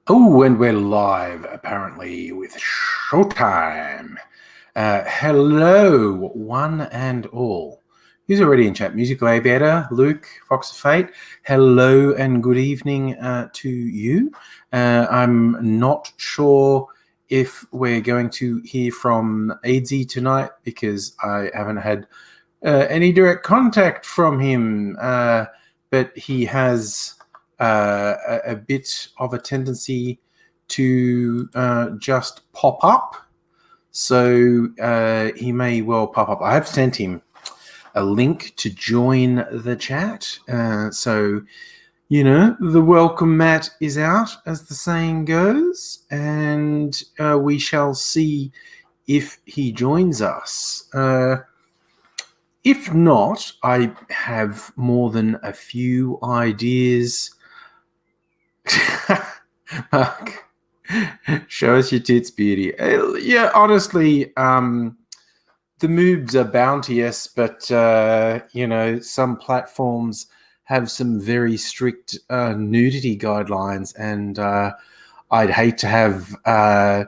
Oh, and we're live, apparently, with Showtime. Hello, one and all. Who's already in chat? Musical Aviator, Luke, Fox of Fate. Hello and good evening to you. I'm not sure if we're going to hear from Aidsy tonight because I haven't had any direct contact from him, but he has a bit of a tendency to just pop up. So he may well pop up. I have sent him a link to join the chat. So, you know, the welcome mat is out, as the saying goes, and we shall see if he joins us. If not, I have more than a few ideas. Mark, show us your tits, beauty. Yeah, honestly, the moobs are bounteous, but you know, some platforms have some very strict nudity guidelines, and I'd hate to have the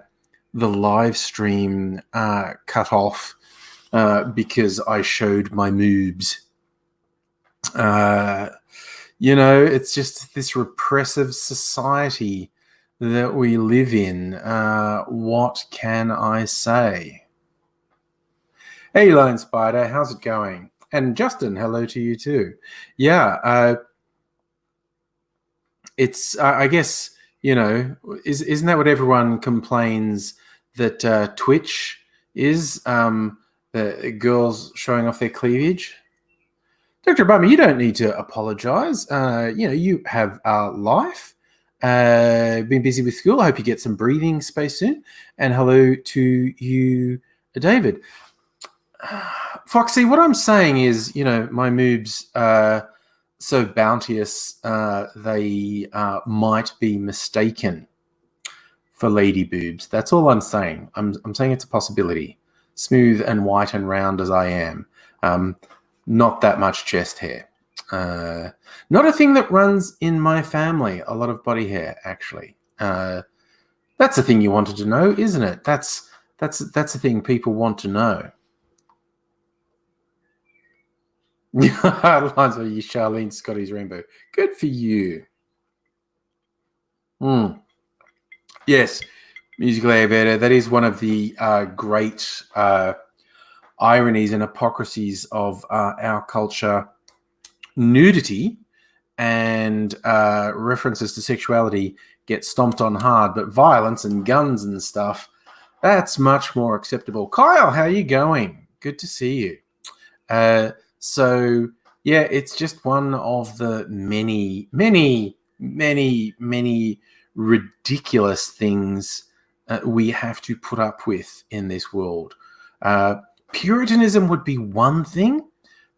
live stream cut off because I showed my moobs. You know, it's just this repressive society that we live in. What can I say? Hey, Lone Spider, how's it going? And Justin, hello to you too. Yeah, it's, I guess, you know, isn't that what everyone complains that Twitch is? The girls showing off their cleavage? Dr. Obama, you don't need to apologize. You know, you have a life. Been busy with school. I hope you get some breathing space soon. And hello to you, David. Foxy, what I'm saying is, you know, my moobs are so bounteous, they might be mistaken for lady boobs. That's all I'm saying. I'm saying it's a possibility. Smooth and white and round as I am. Not that much chest hair. Not a thing that runs in my family. A lot of body hair, actually. That's the thing you wanted to know, isn't it? That's the thing people want to know. Lines for you, Charlene Scotty's Rainbow. Good for you. Yes, Musical Aviator. That is one of the great ironies and hypocrisies of our culture. Nudity and references to sexuality get stomped on hard, but violence and guns and stuff, that's much more acceptable. Kyle, how are you going? Good to see you. So, yeah, it's just one of the many, many, many, many ridiculous things we have to put up with in this world. Puritanism would be one thing,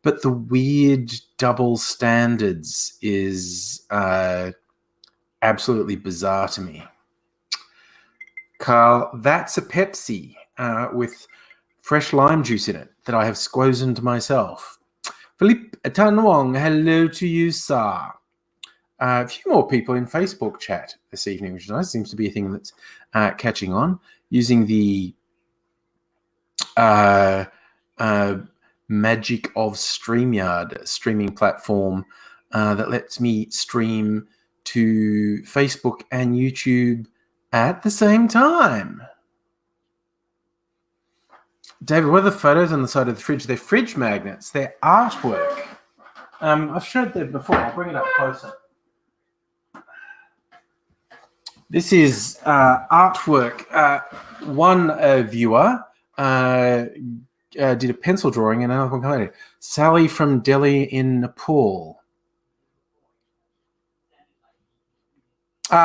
but the weird double standards is absolutely bizarre to me. Carl, that's a Pepsi with fresh lime juice in it that I have squozened myself. Philippe Tanwong, hello to you, sir. A few more people in Facebook chat this evening, which is nice. Seems to be a thing that's catching on. Using the magic of StreamYard streaming platform that lets me stream to Facebook and YouTube at the same time. David, what are the photos on the side of the fridge? They're fridge magnets. They're artwork. I've showed them before. I'll bring it up closer. This is artwork. One viewer did a pencil drawing and another one commented. Sally from Delhi in Nepal. You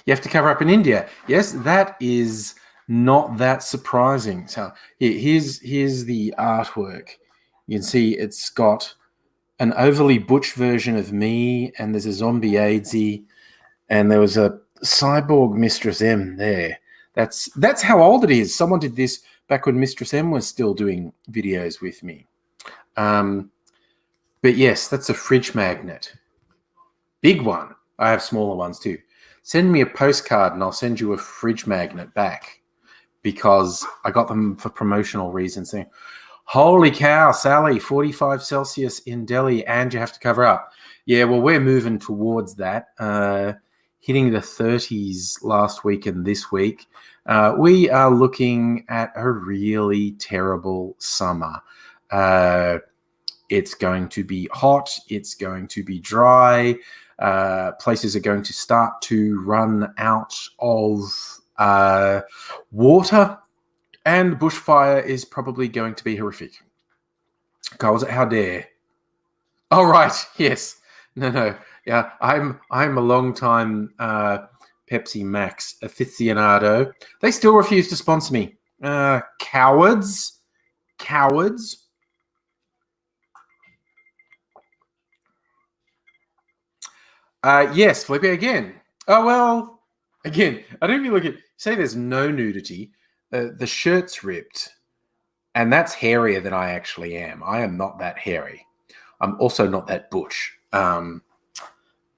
have to cover up in India. Yes, that is not that surprising. So here's the artwork. You can see it's got an overly butch version of me, and there's a zombie Aidsy, and there was a cyborg Mistress M there. That's how old it is. Someone did this back when Mistress M was still doing videos with me. But yes, that's a fridge magnet. Big one. I have smaller ones too. Send me a postcard and I'll send you a fridge magnet back because I got them for promotional reasons. Holy cow, Sally, 45 Celsius in Delhi and you have to cover up. Yeah, well, we're moving towards that, hitting the 30s last week and this week. We are looking at a really terrible summer. It's going to be hot. It's going to be dry. Places are going to start to run out of water, and bushfire is probably going to be horrific. God, was it How Dare? Oh, right. Yes. No. Yeah, I'm a long time Pepsi Max aficionado. They still refuse to sponsor me. Cowards. Yes, Felipe, again. Oh, well, again, I don't even look at, say there's no nudity. The shirt's ripped, and that's hairier than I actually am. I am not that hairy. I'm also not that butch.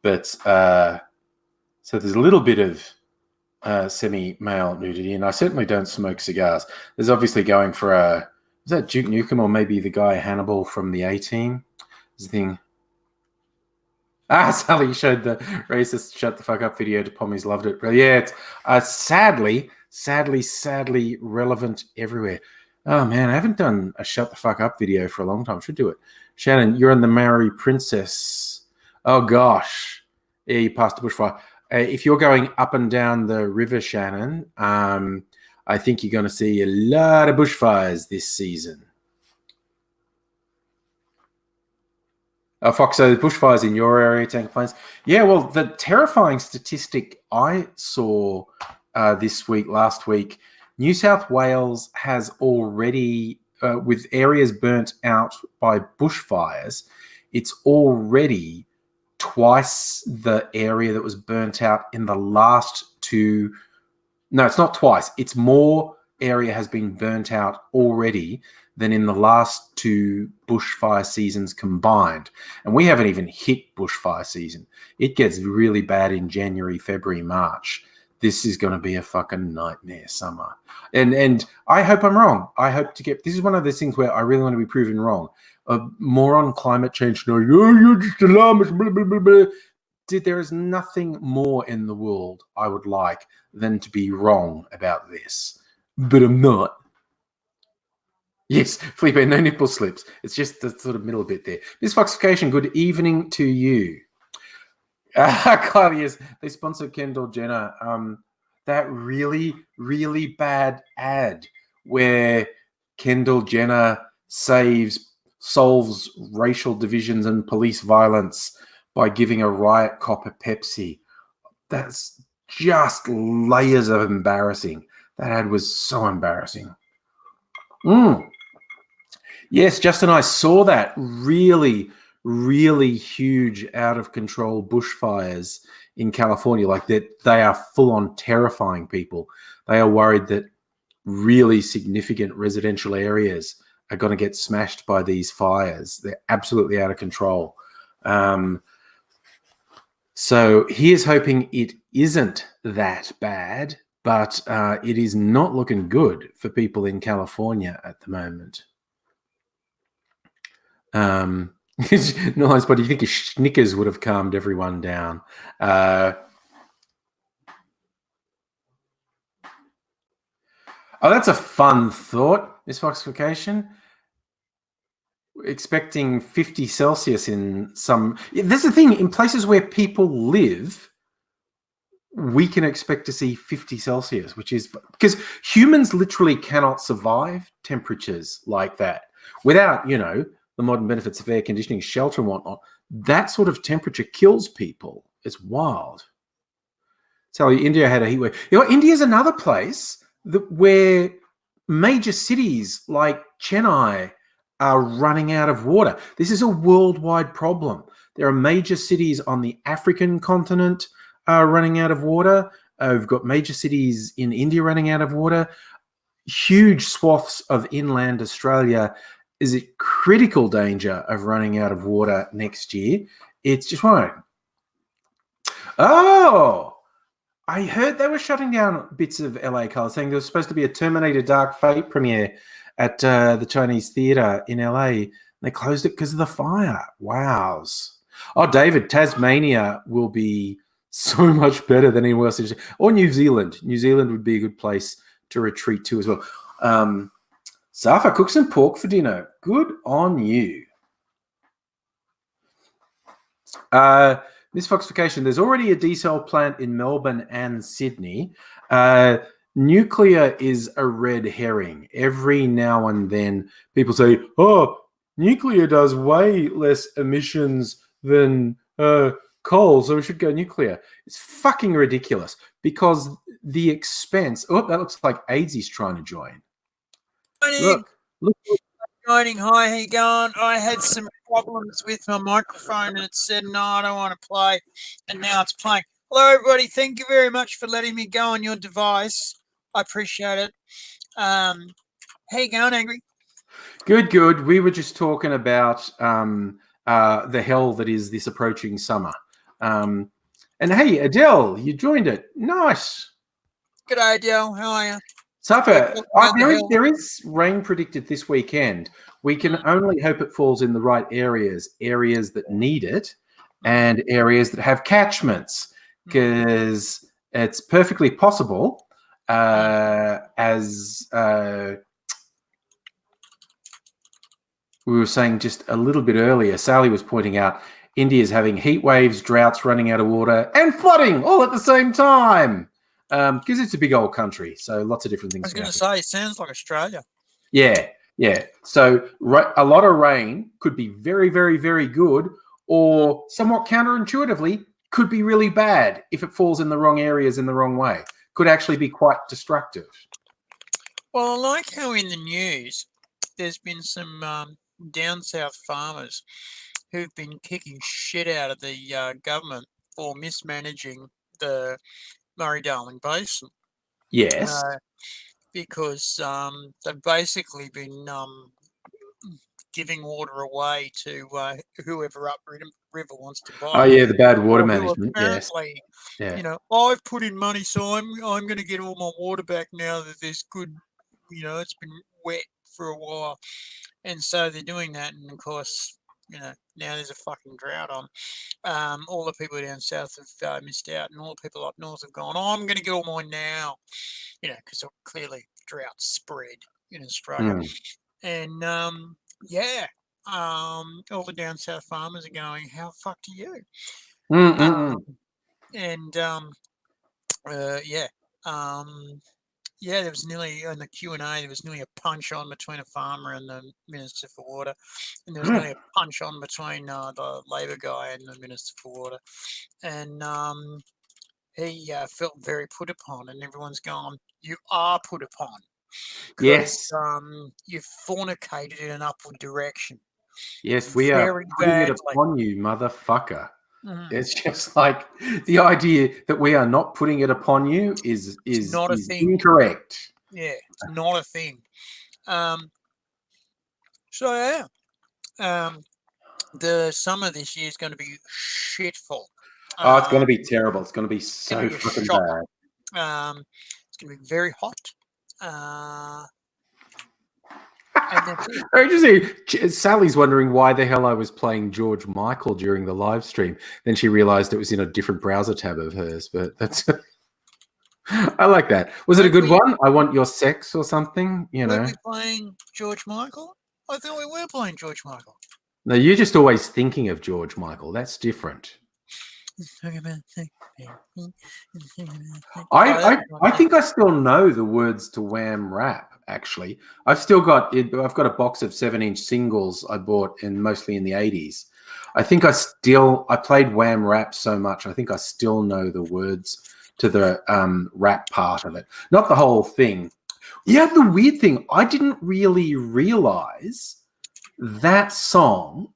But so there's a little bit of semi-male nudity, and I certainly don't smoke cigars. There's obviously going for is that Duke Nukem or maybe the guy Hannibal from the A-Team? This thing. Sally showed the racist shut the fuck up video to Pommies, loved it. But yeah, it's sadly relevant everywhere. Oh man, I haven't done a shut the fuck up video for a long time. Should do it. Shannon, you're in the Maori Princess. Oh gosh. Yeah, you passed the bushfire. If you're going up and down the river, Shannon, I think you're going to see a lot of bushfires this season. Fox, so the bushfires in your area, Tank Plains. Yeah, well, the terrifying statistic I saw last week, New South Wales has already, with areas burnt out by bushfires, it's already twice the area that was burnt out in the last two. No, it's not twice. It's more area has been burnt out already than in the last two bushfire seasons combined. And we haven't even hit bushfire season. It gets really bad in January, February, March. This is going to be a fucking nightmare summer. And I hope I'm wrong. I hope to get, this is one of those things where I really want to be proven wrong. More on climate change. No, you're just alarmist. Blah, blah, blah, blah. Dude, there is nothing more in the world I would like than to be wrong about this. But I'm not. Yes, Felipe, no nipple slips. It's just the sort of middle bit there. Miss Foxification, good evening to you. Claudius, they sponsor Kendall Jenner. That really, really bad ad where Kendall Jenner solves racial divisions and police violence by giving a riot cop a Pepsi. That's just layers of embarrassing. That ad was so embarrassing. Yes, Justin, I saw that. Really, really huge, out of control bushfires in California. Like that, they are full on terrifying people. They are worried that really significant residential areas are going to get smashed by these fires. They're absolutely out of control. So he is hoping it isn't that bad, but it is not looking good for people in California at the moment. Nice, but do you think a Snickers would have calmed everyone down? Oh, that's a fun thought, Miss Foxification. Expecting 50 Celsius in some... There's the thing, in places where people live, we can expect to see 50 Celsius, which is... Because humans literally cannot survive temperatures like that without, the modern benefits of air conditioning, shelter and whatnot. That sort of temperature kills people. It's wild. Sally, India had a heat wave. India's another place where major cities like Chennai are running out of water. This is a worldwide problem. There are major cities on the African continent running out of water. We've got major cities in India running out of water. Huge swaths of inland Australia is at critical danger of running out of water next year. It's just one. Oh, I heard they were shutting down bits of LA Color, saying there was supposed to be a Terminator Dark Fate premiere at the Chinese Theatre in LA. They closed it because of the fire. Wows. Oh, David, Tasmania will be so much better than anywhere else. Or New Zealand. New Zealand would be a good place to retreat to as well. Zafa, cook some pork for dinner. Good on you. Miss Foxification, there's already a diesel plant in Melbourne and Sydney. Nuclear is a red herring. Every now and then people say, oh, nuclear does way less emissions than coal, so we should go nuclear. It's fucking ridiculous because the expense... Oh, that looks like AIDS's trying to join. Look. Joining. Hi, how you going? I had some problems with my microphone and it said, no, I don't want to play. And now it's playing. Hello, everybody. Thank you very much for letting me go on your device. I appreciate it. How you going, Angry? Good, good. We were just talking about the hell that is this approaching summer. And hey, Adele, you joined it. Nice. Good day, Adele. How are you? Suffer. There is rain predicted this weekend. We can only hope it falls in the right areas that need it, and areas that have catchments, because it's perfectly possible, as we were saying just a little bit earlier, Sally was pointing out, India is having heat waves, droughts, running out of water, and flooding all at the same time. Because it's a big old country, so lots of different things. I was going to say, it sounds like Australia. Yeah. So a lot of rain could be very, very, very good, or somewhat counterintuitively could be really bad if it falls in the wrong areas in the wrong way. Could actually be quite destructive. Well, I like how in the news there's been some down south farmers who've been kicking shit out of the government for mismanaging the Murray-Darling Basin. Yes. Because they've basically been giving water away to whoever upriver wants to buy. Oh yeah, the bad water management. Apparently, yes. You know, I've put in money, so I'm going to get all my water back now that there's good. You know, it's been wet for a while, and so they're doing that, and of course, you know, now there's a fucking drought on. All the people down south have missed out, and all the people up north have gone, oh, I'm going to get all mine now, you know, because clearly drought spread in Australia. And, all the down south farmers are going, how fucked are you? There was nearly, in the Q&A, there was nearly a punch-on between a farmer and the Minister for Water. And there was nearly a punch-on between the Labor guy and the Minister for Water. And he felt very put upon, and everyone's gone, you are put upon. Yes. You've fornicated in an upward direction. Yes, we are putting it upon you, motherfucker. It's just like the idea that we are not putting it upon you is not a thing. Incorrect. Yeah, it's not a thing. The summer this year is going to be shitful. Oh, it's going to be terrible. It's going to be so fucking bad. It's going to be very hot. Sally's wondering why the hell I was playing George Michael during the live stream. Then she realized it was in a different browser tab of hers, but that's I like that. Was it a good one? I Want Your Sex or something? You know. Were we playing George Michael? I thought we were playing George Michael. No, you're just always thinking of George Michael. That's different. I think I still know the words to Wham Rap. Actually, I've got a box of 7-inch singles I bought mostly in the 80s. I think I played Wham Rap so much. I think I still know the words to the rap part of it, not the whole thing. Yeah, the weird thing, I didn't really realize that song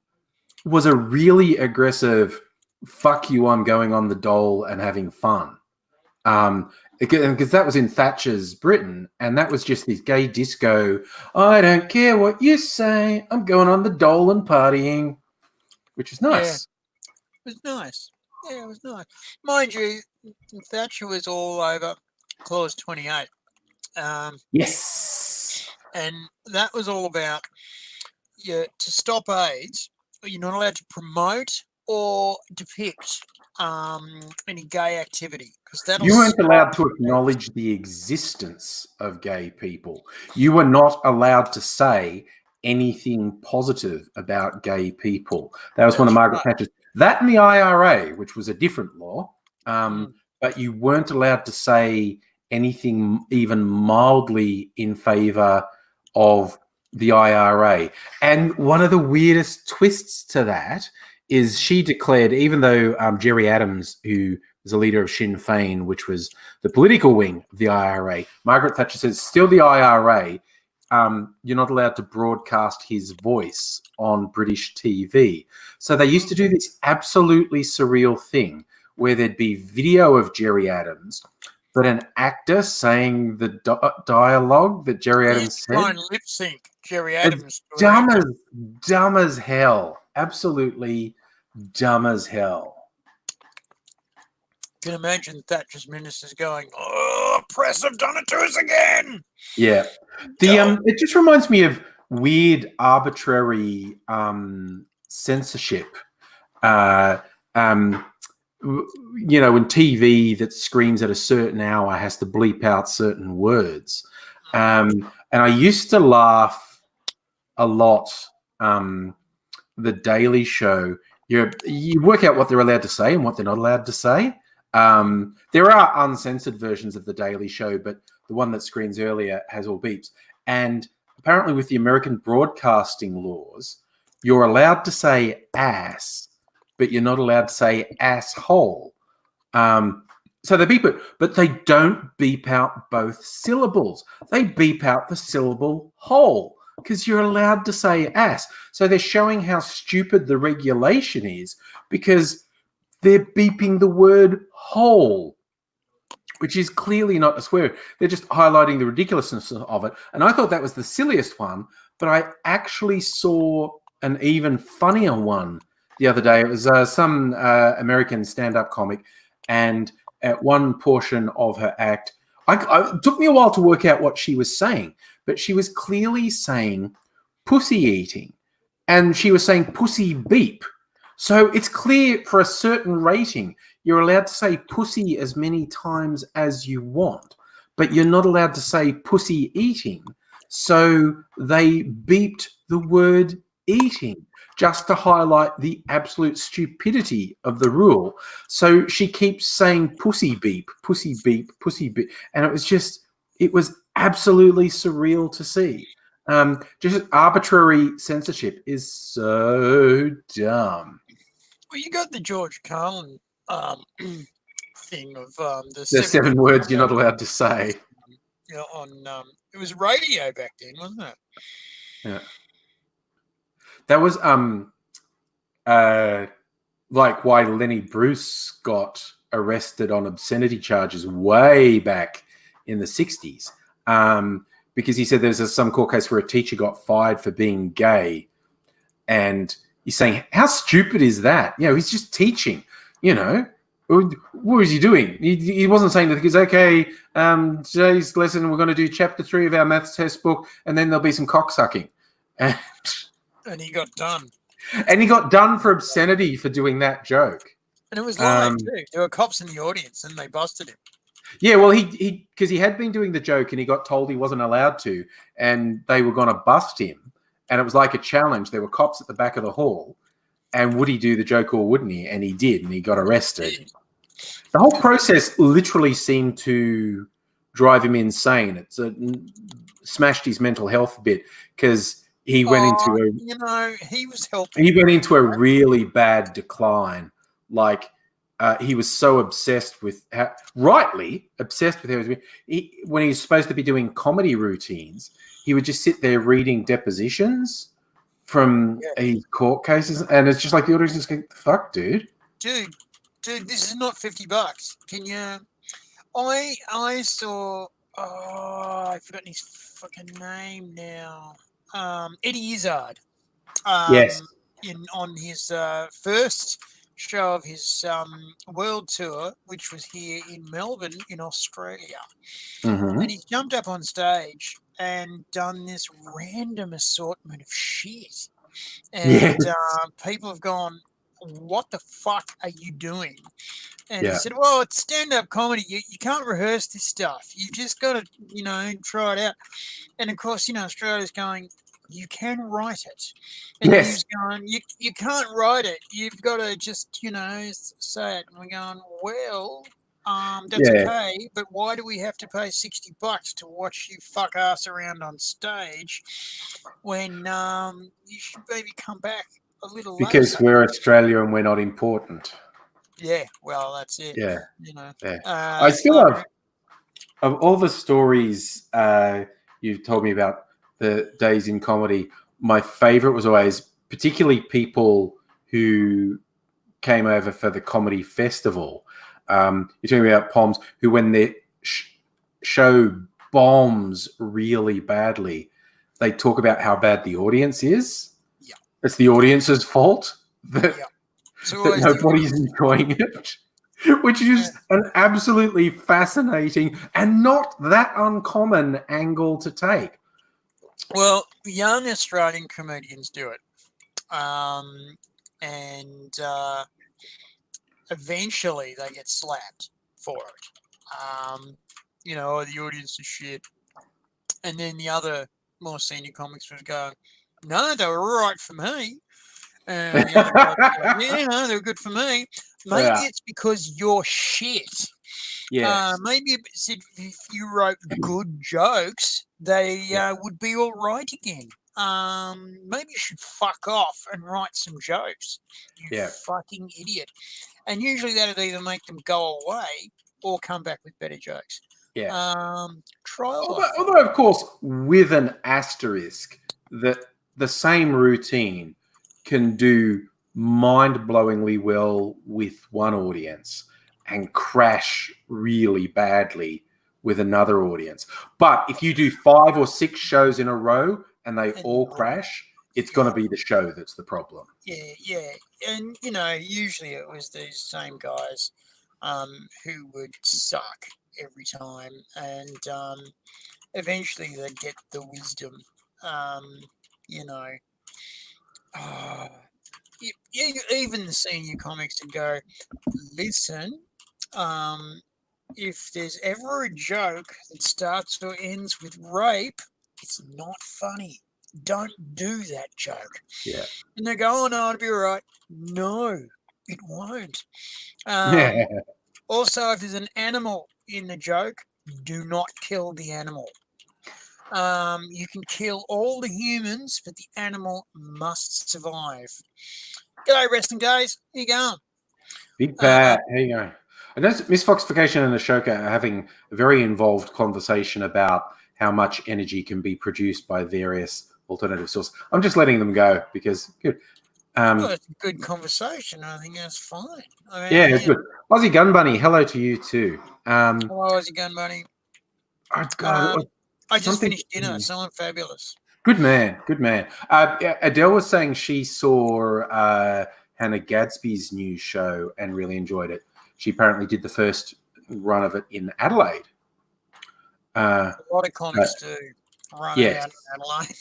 was a really aggressive fuck you, I'm going on the dole and having fun. Because that was in Thatcher's Britain, and that was just this gay disco, I don't care what you say, I'm going on the dole and partying, which is nice. Yeah, it was nice. Yeah, it was nice. Mind you, Thatcher was all over Clause 28. Yes. And that was all about to stop AIDS, you're not allowed to promote or depict any gay activity because that'll You weren't allowed stop. to acknowledge the existence of gay people. You were not allowed to say anything positive about gay people. That was one of That's Margaret right. Thatcher's. That and the IRA, which was a different law, Mm. but you weren't allowed to say anything even mildly in favour of the IRA. And one of the weirdest twists to that is she declared, even though Gerry Adams, who was a leader of Sinn Féin, which was the political wing of the IRA, Margaret Thatcher says, still the IRA, you're not allowed to broadcast his voice on British TV. So they used to do this absolutely surreal thing where there'd be video of Gerry Adams, but an actor saying the dialogue that Gerry Adams said. Try and lip sync Gerry Adams. Dumb as hell. Absolutely dumb as hell. You can imagine Thatcher's ministers going, "Oh, press have done it to us again." Yeah. It just reminds me of weird, arbitrary censorship. When TV that screens at a certain hour has to bleep out certain words. And I used to laugh a lot. The Daily Show, you work out what they're allowed to say and what they're not allowed to say. There are uncensored versions of The Daily Show, but the one that screens earlier has all beeps. And apparently with the American broadcasting laws, you're allowed to say ass, but you're not allowed to say asshole. So they beep it, but they don't beep out both syllables. They beep out the syllable whole because you're allowed to say ass. So they're showing how stupid the regulation is because they're beeping the word whole, which is clearly not a swear. They're just highlighting the ridiculousness of it. And I thought that was the silliest one, but I actually saw an even funnier one the other day. It was some American stand-up comic, and at one portion of her act, it took me a while to work out what she was saying, but she was clearly saying pussy eating, and she was saying pussy beep. So it's clear for a certain rating, you're allowed to say pussy as many times as you want, but you're not allowed to say pussy eating. So they beeped the word eating just to highlight the absolute stupidity of the rule. So she keeps saying pussy beep, pussy beep, pussy beep. And it was absolutely surreal to see. Just arbitrary censorship is so dumb. Well, you got the George Carlin thing of the seven words you're not allowed to say. It was radio back then, wasn't it? Yeah. That was like why Lenny Bruce got arrested on obscenity charges way back in the 60s. Because he said there's some court case where a teacher got fired for being gay, and he's saying, how stupid is that? He's just teaching, What was he doing? He wasn't saying that it's okay, today's lesson, we're going to do chapter 3 of our maths test book, and then there'll be some cocksucking. And he got done. And he got done for obscenity for doing that joke. And it was live too. There were cops in the audience and they busted him. Yeah, well, because he had been doing the joke and he got told he wasn't allowed to, and they were going to bust him. And it was like a challenge. There were cops at the back of the hall, and would he do the joke or wouldn't he? And he did, and he got arrested. The whole process literally seemed to drive him insane. It's smashed his mental health a bit because he went he was helping. He went into a really bad decline. Like he was so obsessed with, rightly obsessed with how when he was supposed to be doing comedy routines, he would just sit there reading depositions from his court cases, and it's just like the audience is going, "Fuck, dude, dude, this is not $50. Can you?" I saw. Oh, I've forgotten his fucking name now. Eddie Izzard. Yes. On his first show of his world tour, which was here in Melbourne, in Australia. Mm-hmm. And he's jumped up on stage and done this random assortment of shit. And Yes. people have gone, what the fuck are you doing? And he Yeah. said, well, it's stand-up comedy. You can't rehearse this stuff. You just got to, try it out. And, of course, Australia's going, you can write it. And he Yes. was going, you can't write it. You've got to just, say it. And we're going, well, that's Yeah. okay. But why do we have to pay $60 to watch you fuck ass around on stage when you should maybe come back a little Because later? we're Australia and we're not important. Yeah, well, that's it. Yeah. Yeah. I still So, have, of all the stories you've told me about the days in comedy, my favorite was always particularly people who came over for the comedy festival. You're talking about Poms who, when their show bombs really badly, they talk about how bad the audience is. Yeah. It's the audience's fault that, Yeah. So that nobody's enjoying it. Which is an absolutely fascinating and not that uncommon angle to take. Well, young Australian comedians do it. And eventually they get slapped for it. The audience is shit. And then the other more senior comics was going, no, they were all right for me. And the other guys were going, yeah, no, they were good for me. Maybe it's because you're shit. Yes. Maybe if you wrote good jokes, they would be all right again. Maybe you should fuck off and write some jokes, you fucking idiot. And usually that'd either make them go away or come back with better jokes. Yeah. Trial. Although, of course, with an asterisk, that the same routine can do mind-blowingly well with one audience and crash really badly with another audience. But if you do 5 or 6 shows in a row and they all crash, it's going to be the show that's the problem. Yeah. And, usually it was these same guys who would suck every time. And eventually they'd get the wisdom, even the senior comics would go, listen, if there's ever a joke that starts or ends with rape, it's not funny. Don't do that joke. Yeah. And they go, oh, no, it'll be all right. No, it won't. Also, if there's an animal in the joke, do not kill the animal. You can kill all the humans, but the animal must survive. G'day, Resting Days. How you going? Big Pat. How you going? I know Miss Foxification and Ashoka are having a very involved conversation about how much energy can be produced by various alternative sources. I'm just letting them go because good. Well, it's a good conversation. I think that's fine. It's good. Aussie Gun Bunny, hello to you too. Hello, Aussie Gun Bunny. I just finished dinner, so I'm fabulous. Good man. Adele was saying she saw Hannah Gadsby's new show and really enjoyed it. She apparently did the first run of it in Adelaide. A lot of comics do run it out in Adelaide.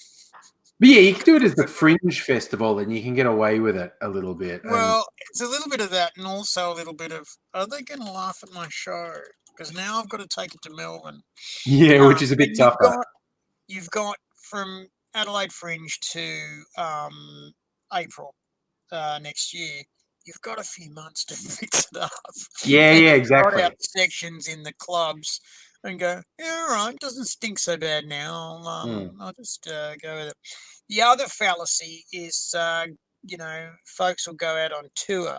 But yeah, you can do it as the Fringe Festival and you can get away with it a little bit. Well, it's a little bit of that and also a little bit of, are they going to laugh at my show? Because now I've got to take it to Melbourne. Yeah, which is a bit tougher. You've got from Adelaide Fringe to April next year. You've got a few months to fix it up. Yeah, exactly. Out sections in the clubs and go, yeah, all right, doesn't stink so bad now. I'll just go with it. The other fallacy is, folks will go out on tour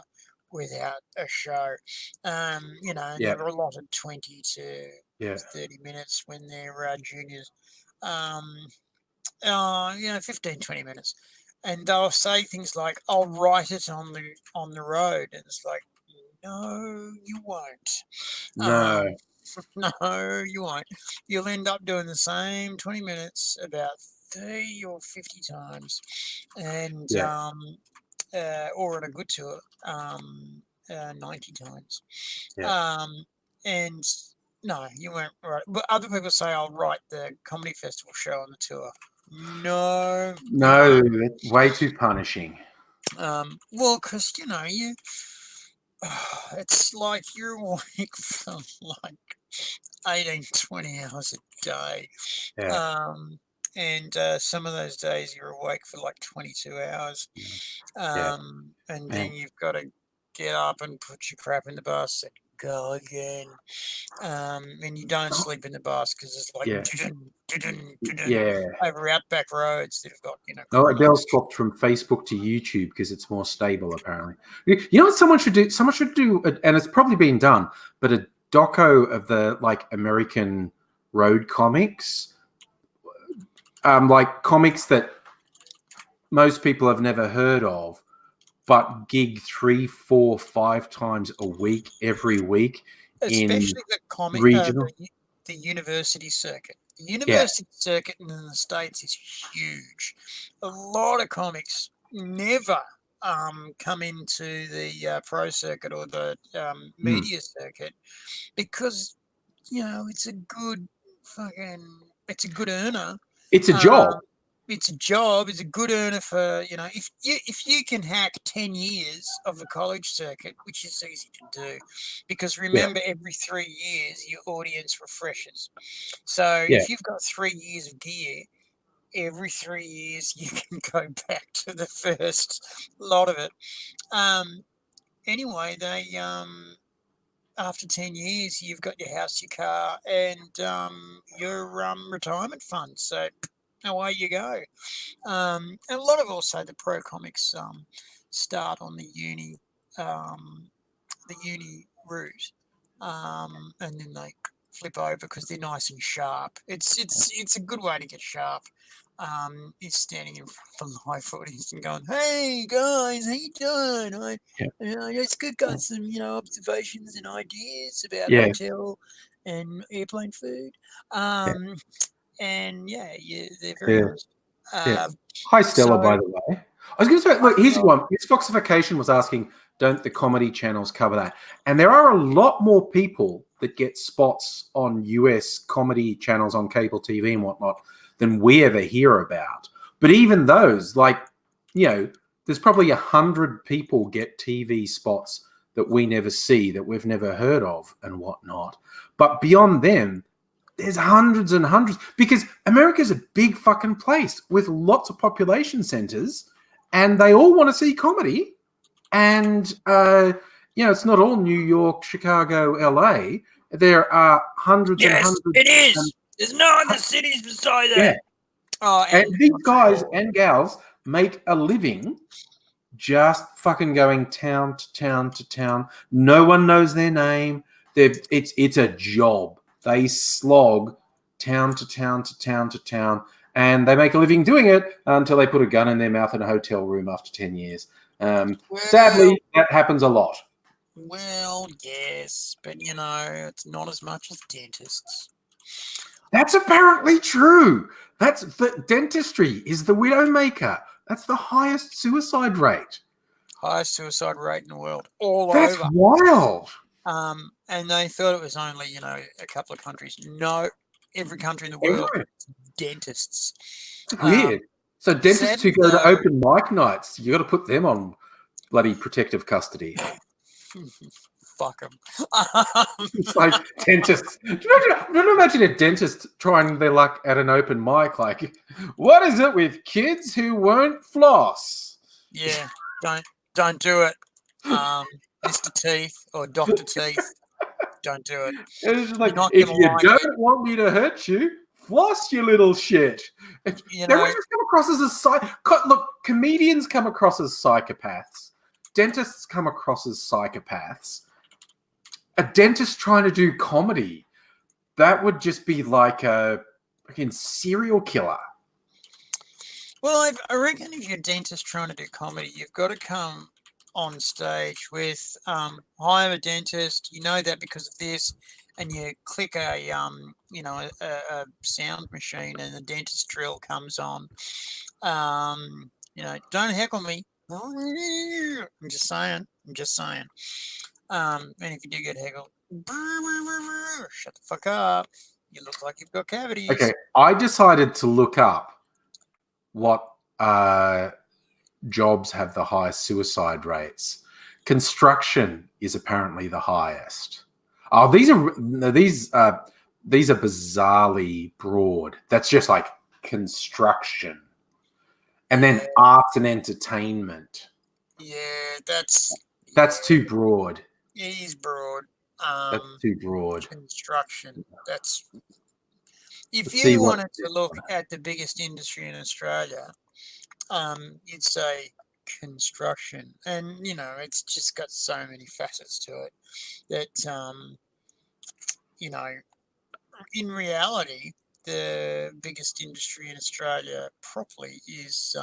without a show. They're allotted 20 to 30 minutes when they're juniors. 15, 20 minutes. And they'll say things like, I'll write it on the road. And it's like, no, you won't. No, you won't. You'll end up doing the same 20 minutes about 30 or 50 times. And or on a good tour, 90 times. Yeah. And no, you weren't right. But other people say I'll write the comedy festival show on the tour. No, you No, won't. that's way too punishing. Well, because you, it's like you're awake for like 18, 20 hours a day. Yeah. And some of those days you're awake for like 22 hours. Yeah. And Man. then you've got to get up and put your crap in the bus and go again. And you don't sleep in the bus because it's like Yeah. over outback roads that have got, No, crazy. Adele swapped from Facebook to YouTube because it's more stable, apparently. You know what someone should do? Someone should do, and it's probably been done, but a doco of the like American road comics, like comics that most people have never heard of, but gig 3, 4, 5 times a week, every week in Especially the regional. the university circuit. The Yeah, university circuit in the States is huge. A lot of comics never come into the pro circuit or the media circuit because it's a good it's a good earner. it's a Um, job. it's a job. It's a good earner for if you can hack 10 years of the college circuit, which is easy to do, because Yeah, remember every 3 years your audience refreshes. So yeah, if you've got 3 years of gear, every 3 years you can go back to the first lot of it. Anyway, they after 10 years you've got your house, your car, and your retirement fund. So away you go. And a lot of also the pro comics start on the uni route, and then they flip over because they're nice and sharp. It's a good way to get sharp. Is standing in front of live audience and going, "Hey guys, how you doing? yeah, I just got some observations and ideas about yeah, hotel and airplane food." yeah, And they're very yeah. honest. Yeah. Uh, Hi, Stella, so by the way. I was going to say, look, here's one. Miss Foxification was asking, don't the comedy channels cover that? And there are a lot more people that get spots on US comedy channels on cable TV and whatnot than we ever hear about. But even those, like, there's probably 100 people get TV spots that we never see, that we've never heard of and whatnot. But beyond them, there's hundreds and hundreds because America's a big fucking place with lots of population centers and they all want to see comedy. And, it's not all New York, Chicago, LA. There are hundreds and yes, hundreds. it And, is. There's no other cities beside that. yeah. Oh, And these guys Montreal. and gals make a living just fucking going town to town to town. No one knows their name. It's a job. They slog town to town to town to town, and they make a living doing it until they put a gun in their mouth in a hotel room after 10 years. Sadly, that happens a lot. Well, yes, but it's not as much as dentists. That's apparently true. That's the dentistry is the widowmaker. That's the highest suicide rate. Highest suicide rate in the world, all That's over. wild. And they thought it was only, a couple of countries. No, every country in the world, dentists. It's weird. So dentists who go to open mic nights, you got to put them on bloody protective custody. Fuck them. It's like dentists. Don't imagine a dentist trying their luck at an open mic. Like, what is it with kids who won't floss? Yeah, don't do it, Mr. Teeth or Dr. Teeth. Don't do it. It's just like, if you don't want me to hurt you, floss, you little shit. They always just come across as a look. Comedians come across as psychopaths. Dentists come across as psychopaths. A dentist trying to do comedy, that would just be like a fucking serial killer. Well, I reckon if you're a dentist trying to do comedy, you've got to come on stage with, "Hi, I'm a dentist. You know that because of this," and you click a sound machine, and the dentist drill comes on. Don't heckle me. I'm just saying. I'm just saying. And if you do get heckled, shut the fuck up. You look like you've got cavities. Okay, I decided to look up what jobs have the highest suicide rates. Construction is apparently the highest. Oh, these are bizarrely broad. That's just like construction, and then arts and entertainment. Yeah, that's too broad. It is broad. That's too broad. Construction. That's if you wanted to look at the biggest industry in Australia, you'd say construction, and it's just got so many facets to it that in reality, the biggest industry in Australia properly is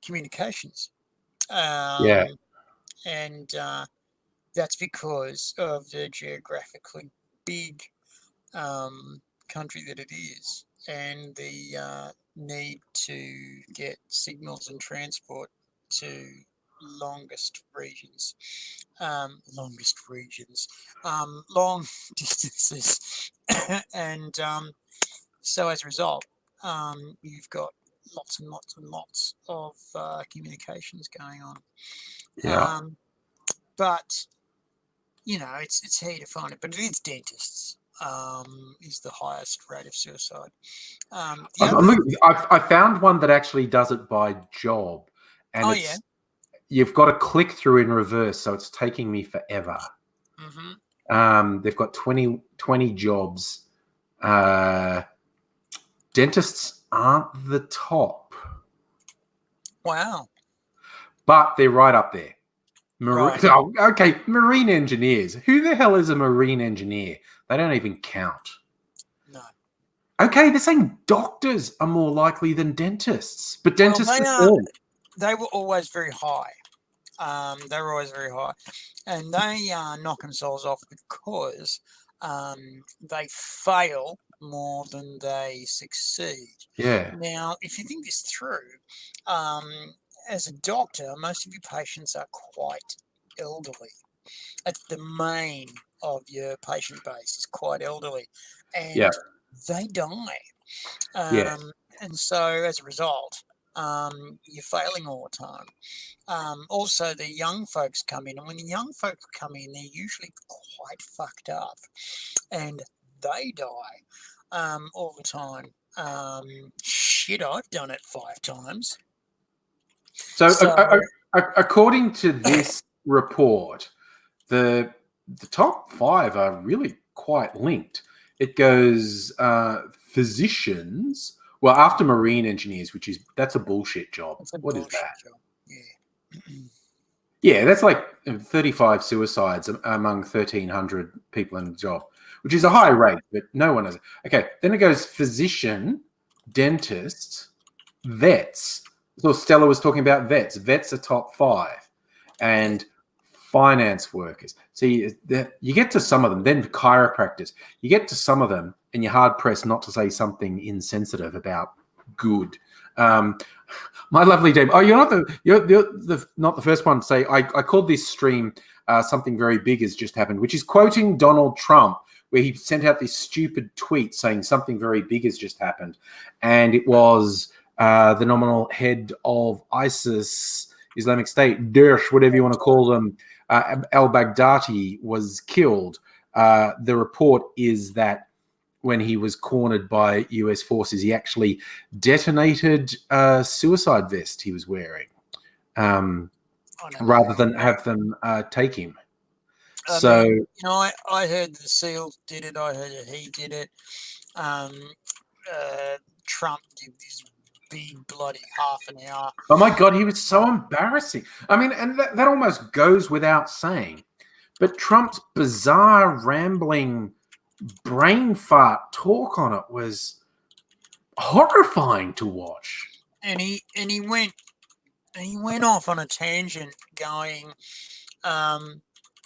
communications. Yeah. And that's because of the geographically big country that it is, and the need to get signals and transport to longest regions, long distances, and so as a result, you've got lots and lots and lots of communications going on. Yeah. But it's here to find it. But it is dentists. Is the highest rate of suicide. I found one that actually does it by job, and you've got to click through in reverse, so it's taking me forever. Mm-hmm. They've got 20 jobs. Dentists aren't the top. Wow. But they're right up there. Right. Oh, okay, marine engineers. Who the hell is a marine engineer? They don't even count. No. Okay, they're saying doctors are more likely than dentists, but dentists they were always very high. They were always very high, and they knock themselves off because they fail more than they succeed. Yeah. Now, if you think this through, as a doctor, most of your patients are quite elderly. That's the main of your patient base is quite elderly, and they die. And so as a result, you're failing all the time. Also, the young folks come in, and when the young folks come in, they're usually quite fucked up, and they die all the time. Shit, I've done it 5 times. So according to this report, the top 5 are really quite linked. It goes physicians. Well, after marine engineers, that's a bullshit job. What is that? Job. Yeah. Yeah, that's like 35 suicides among 1,300 people in the job, which is a high rate, but no one has it. Okay, then it goes physician, dentist, vets. So Stella was talking about vets. Vets are top 5. And finance workers. See, you get to some of them, then chiropractors. You get to some of them, and you're hard pressed not to say something insensitive about good. My lovely Dave. Oh, you're not the first one to say. I called this stream "Something Very Big Has Just Happened," which is quoting Donald Trump, where he sent out this stupid tweet saying something very big has just happened, and it was the nominal head of ISIS, Islamic State, Daesh, whatever you want to call them. Al-Baghdadi was killed. The report is that when he was cornered by US forces, he actually detonated a suicide vest he was wearing rather than have them take him. I heard the SEAL did it. I heard he did it. Trump did this big bloody half an hour. Oh my God, he was so embarrassing. I mean, and that almost goes without saying. But Trump's bizarre, rambling, brain fart talk on it was horrifying to watch. And he went off on a tangent, going,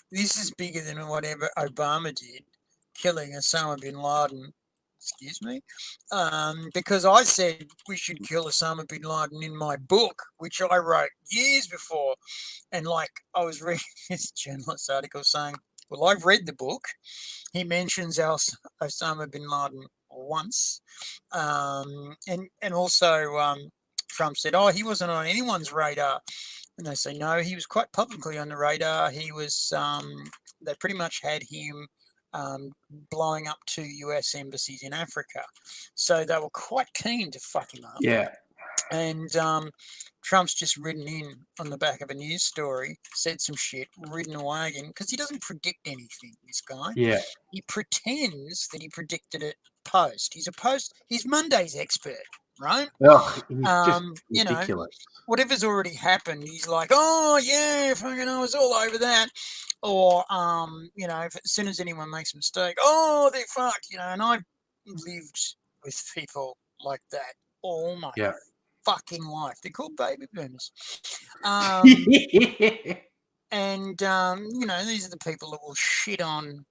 "This is bigger than whatever Obama did, killing Osama bin Laden excuse me, because I said we should kill Osama bin Laden in my book, which I wrote years before. And like I was reading this journalist article saying, well, I've read the book. He mentions Osama bin Laden once. And also Trump said, oh, he wasn't on anyone's radar. And they say, no, he was quite publicly on the radar. He was, they pretty much had him blowing up 2 US embassies in Africa. So they were quite keen to fuck him up. Yeah. And Trump's just ridden in on the back of a news story, said some shit, ridden away again, because he doesn't predict anything, this guy. Yeah. He pretends that he predicted it post. He's Monday's expert, right? Ugh, he's just You know, ridiculous. whatever's already happened, he's like, oh, yeah, fucking I was all over that. Or, you know, as soon as anyone makes a mistake, oh, they're fucked, you know, and I've lived with people like that all my Yeah. fucking life. They're called baby boomers. And, you know, these are the people that will shit on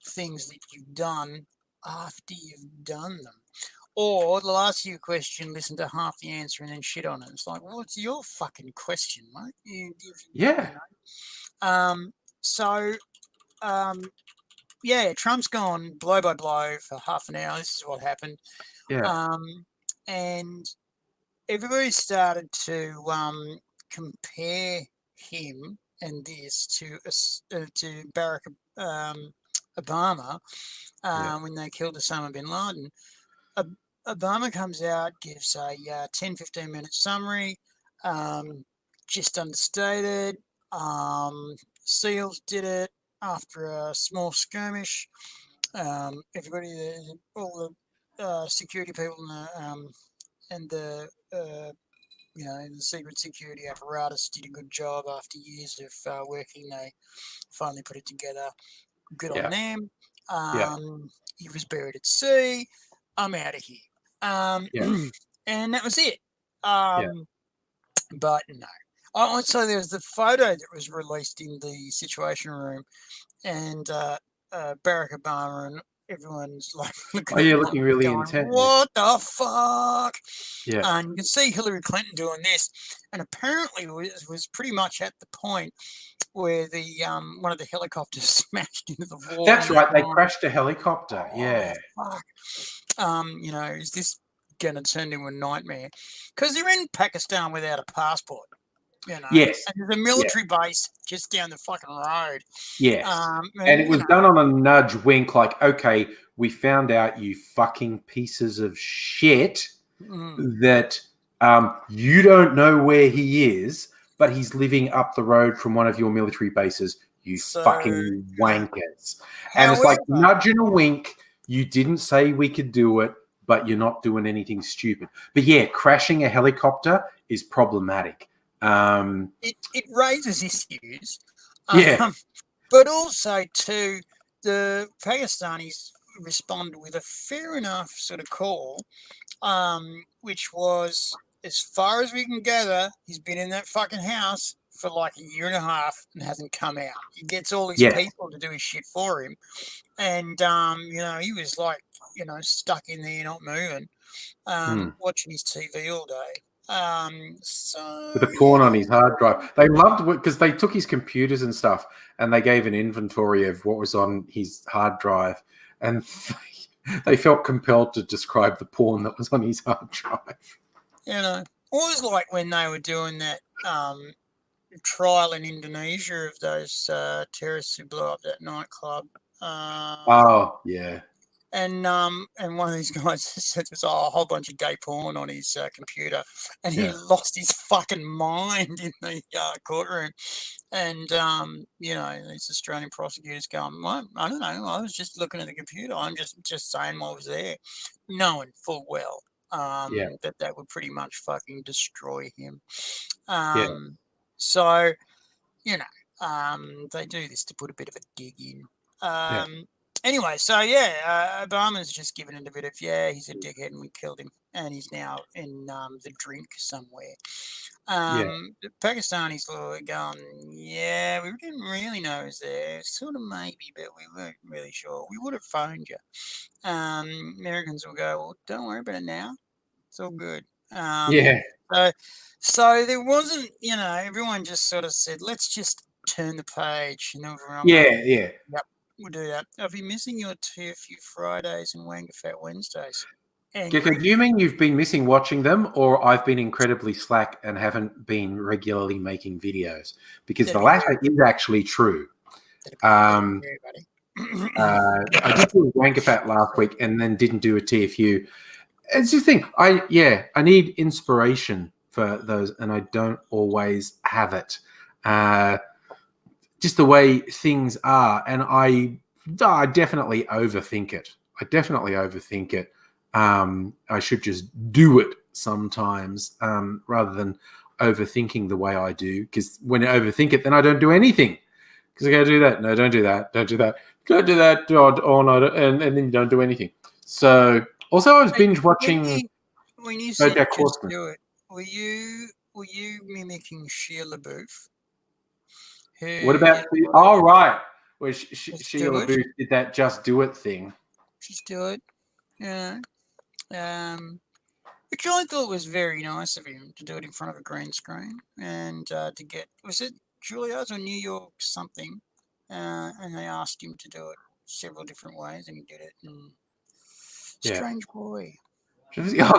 things that you've done after you've done them. Or they'll ask you a question, listen to half the answer, and then shit on it. It's like, well, it's your fucking question, mate. Yeah. Yeah, Trump's gone blow by blow for half an hour. This is what happened. Yeah. And everybody started to compare him and this to Barack Obama when they killed Osama bin Laden. Obama comes out, gives a 10, 15-minute summary, just understated. SEALs did it after a small skirmish. Everybody, all the security people and the you know, the secret security apparatus did a good job after years of working. They finally put it together. Good on them. He was buried at sea. I'm out of here. And that was it. But no. So there was the photo that was released in the Situation Room, and Barack Obama and everyone's like looking really going, intense. what the fuck? Yeah. And you can see Hillary Clinton doing this, and apparently it was pretty much at the point where the one of the helicopters smashed into the wall. That's right. They crashed a helicopter. Yeah. Fuck. You know, is this going to turn into a nightmare? Because they're in Pakistan without a passport. You know, yes. And there's a military base just down the fucking road. Yes. And it was done on a nudge wink, like, okay, we found out, you fucking pieces of shit, that you don't know where he is, but he's living up the road from one of your military bases, you fucking wankers. And it's like, nudge and a wink. You didn't say we could do it, but you're not doing anything stupid. But yeah, crashing a helicopter is problematic. It raises issues. But also, too, the Pakistanis responded with a fair enough sort of call, which was, as far as we can gather, he's been in that fucking house for like a year and a half and hasn't come out. He gets all his people to do his shit for him. And, you know, he was like, you know, stuck in there, not moving, watching his TV all day. With the porn on his hard drive. They loved it because they took his computers and stuff and they gave an inventory of what was on his hard drive, and they felt compelled to describe the porn that was on his hard drive. You know, it was like when they were doing that trial in Indonesia of those terrorists who blew up that nightclub. Oh, yeah. And one of these guys said there's a whole bunch of gay porn on his computer, and he lost his fucking mind in the courtroom. And you know, these Australian prosecutors going, well, I don't know, I was just looking at the computer. I'm just saying what was there, knowing full well that would pretty much fucking destroy him. So, you know, they do this to put a bit of a dig in. Anyway, so Obama's just given it a bit of, he's a dickhead and we killed him, and he's now in the drink somewhere. The Pakistanis were going, we didn't really know he was there, sort of maybe, but we weren't really sure. We would have phoned you. Americans will go, well, don't worry about it now. It's all good. Yeah. So there wasn't, everyone just sort of said, let's just turn the page. And everyone Yeah. went, Yeah. yep, we'll do that. I'll be missing your TFU Fridays and Wanga Fat Wednesdays. Gecko, Angry. do you mean you've been missing watching them, or I've been incredibly slack and haven't been regularly making videos? Because the latter is actually true. Everybody. I did do a Wankafat last week and then didn't do a TFU. It's just the thing. I need inspiration for those, and I don't always have it. Just the way things are, and I definitely overthink it. I should just do it sometimes rather than overthinking the way I do. Because when I overthink it, then I don't do anything. Because I go do that. No, don't do that. Don't do that. Don't do that. Or not, and then you don't do anything. So also I was binge watching. When you said BoJack just Horseman. do it, were you mimicking Shia LaBeouf? What about the? Oh, right. Where Sheila do it. Booth did that "just do it" thing. Just do it. Yeah. Which I thought was very nice of him to do it in front of a green screen and to get, was it Juilliard's or New York something? And they asked him to do it several different ways, and he did it. And strange boy. Yeah,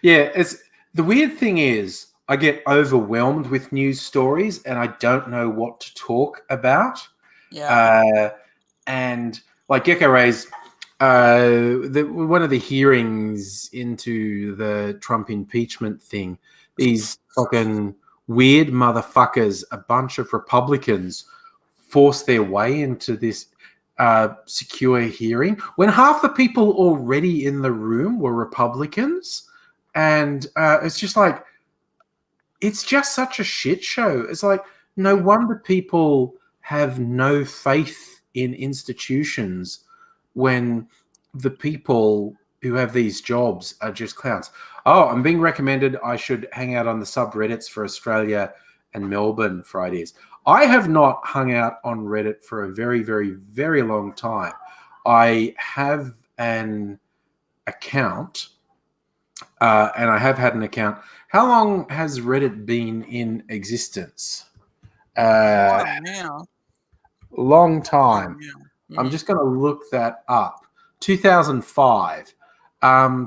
it's the weird thing is I get overwhelmed with news stories and I don't know what to talk about. Yeah. And like Gecko Ray's one of the hearings into the Trump impeachment thing, these fucking weird motherfuckers, a bunch of Republicans forced their way into this secure hearing when half the people already in the room were Republicans. And it's just like, it's just such a shit show. It's like, no wonder people have no faith in institutions when the people who have these jobs are just clowns. Oh, I'm being recommended I should hang out on the subreddits for Australia and Melbourne Fridays. I have not hung out on Reddit for a very, very, very long time. I have an account, and I have had an account. How long has Reddit been in existence? Now. Long time. Mm-hmm. I'm just going to look that up. 2005.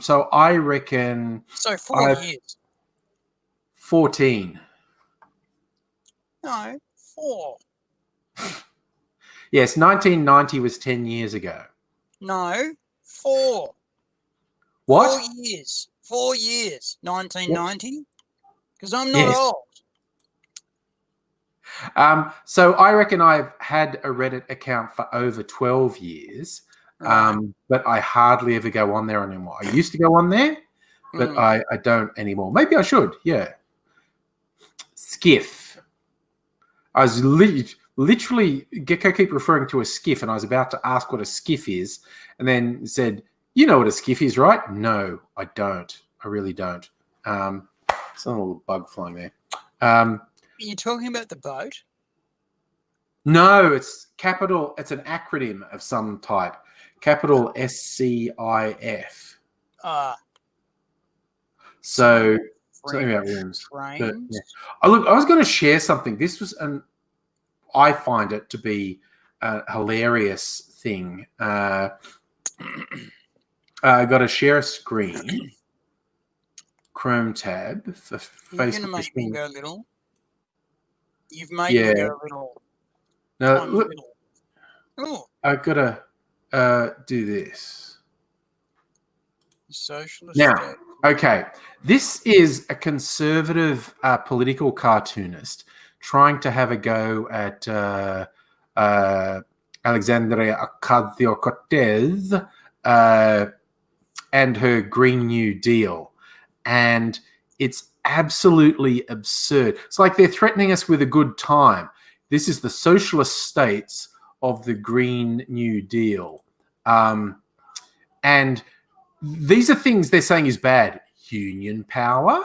So I reckon. So 4 years. 14. No, 4. Yes, 1990 was 10 years ago. No, 4. What? 4 years. 4 years. 1990. Because I'm not old. So I reckon I've had a Reddit account for over 12 years, but I hardly ever go on there anymore. I used to go on there, but I don't anymore. Maybe I should, yeah. Skiff. I was literally, Gecko keep referring to a skiff, and I was about to ask what a skiff is, and then said, you know what a skiff is, right? No, I don't. I really don't. It's a little bug flying there. Are you talking about the boat? No, it's capital. It's an acronym of some type. Capital SCIF. So something about rooms. But, yeah. Look, I was going to share something. This was I find it to be a hilarious thing. I got to share a screen. Chrome tab for Facebook. You're going to make me go little. You've made me go a little. No, look, I've got to do this. Socialist now, state. Okay, this is a conservative political cartoonist trying to have a go at Alexandria Ocasio-Cortez and her Green New Deal. And it's absolutely absurd. It's like they're threatening us with a good time. This is the socialist states of the Green New Deal. And these are things they're saying is bad. Union power,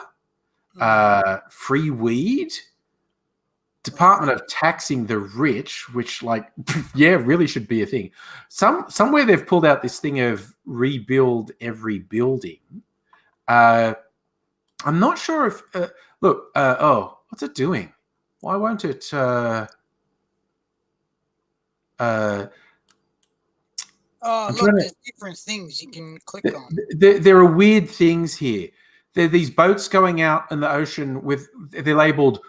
free weed, Department of Taxing the Rich, which, like, yeah, really should be a thing. Somewhere they've pulled out this thing of rebuild every building. I'm not sure if look. Oh, what's it doing? Why won't it? Oh, I'm look, trying to. there's different things you can click on. There are weird things here. There are these boats going out in the ocean with they're labeled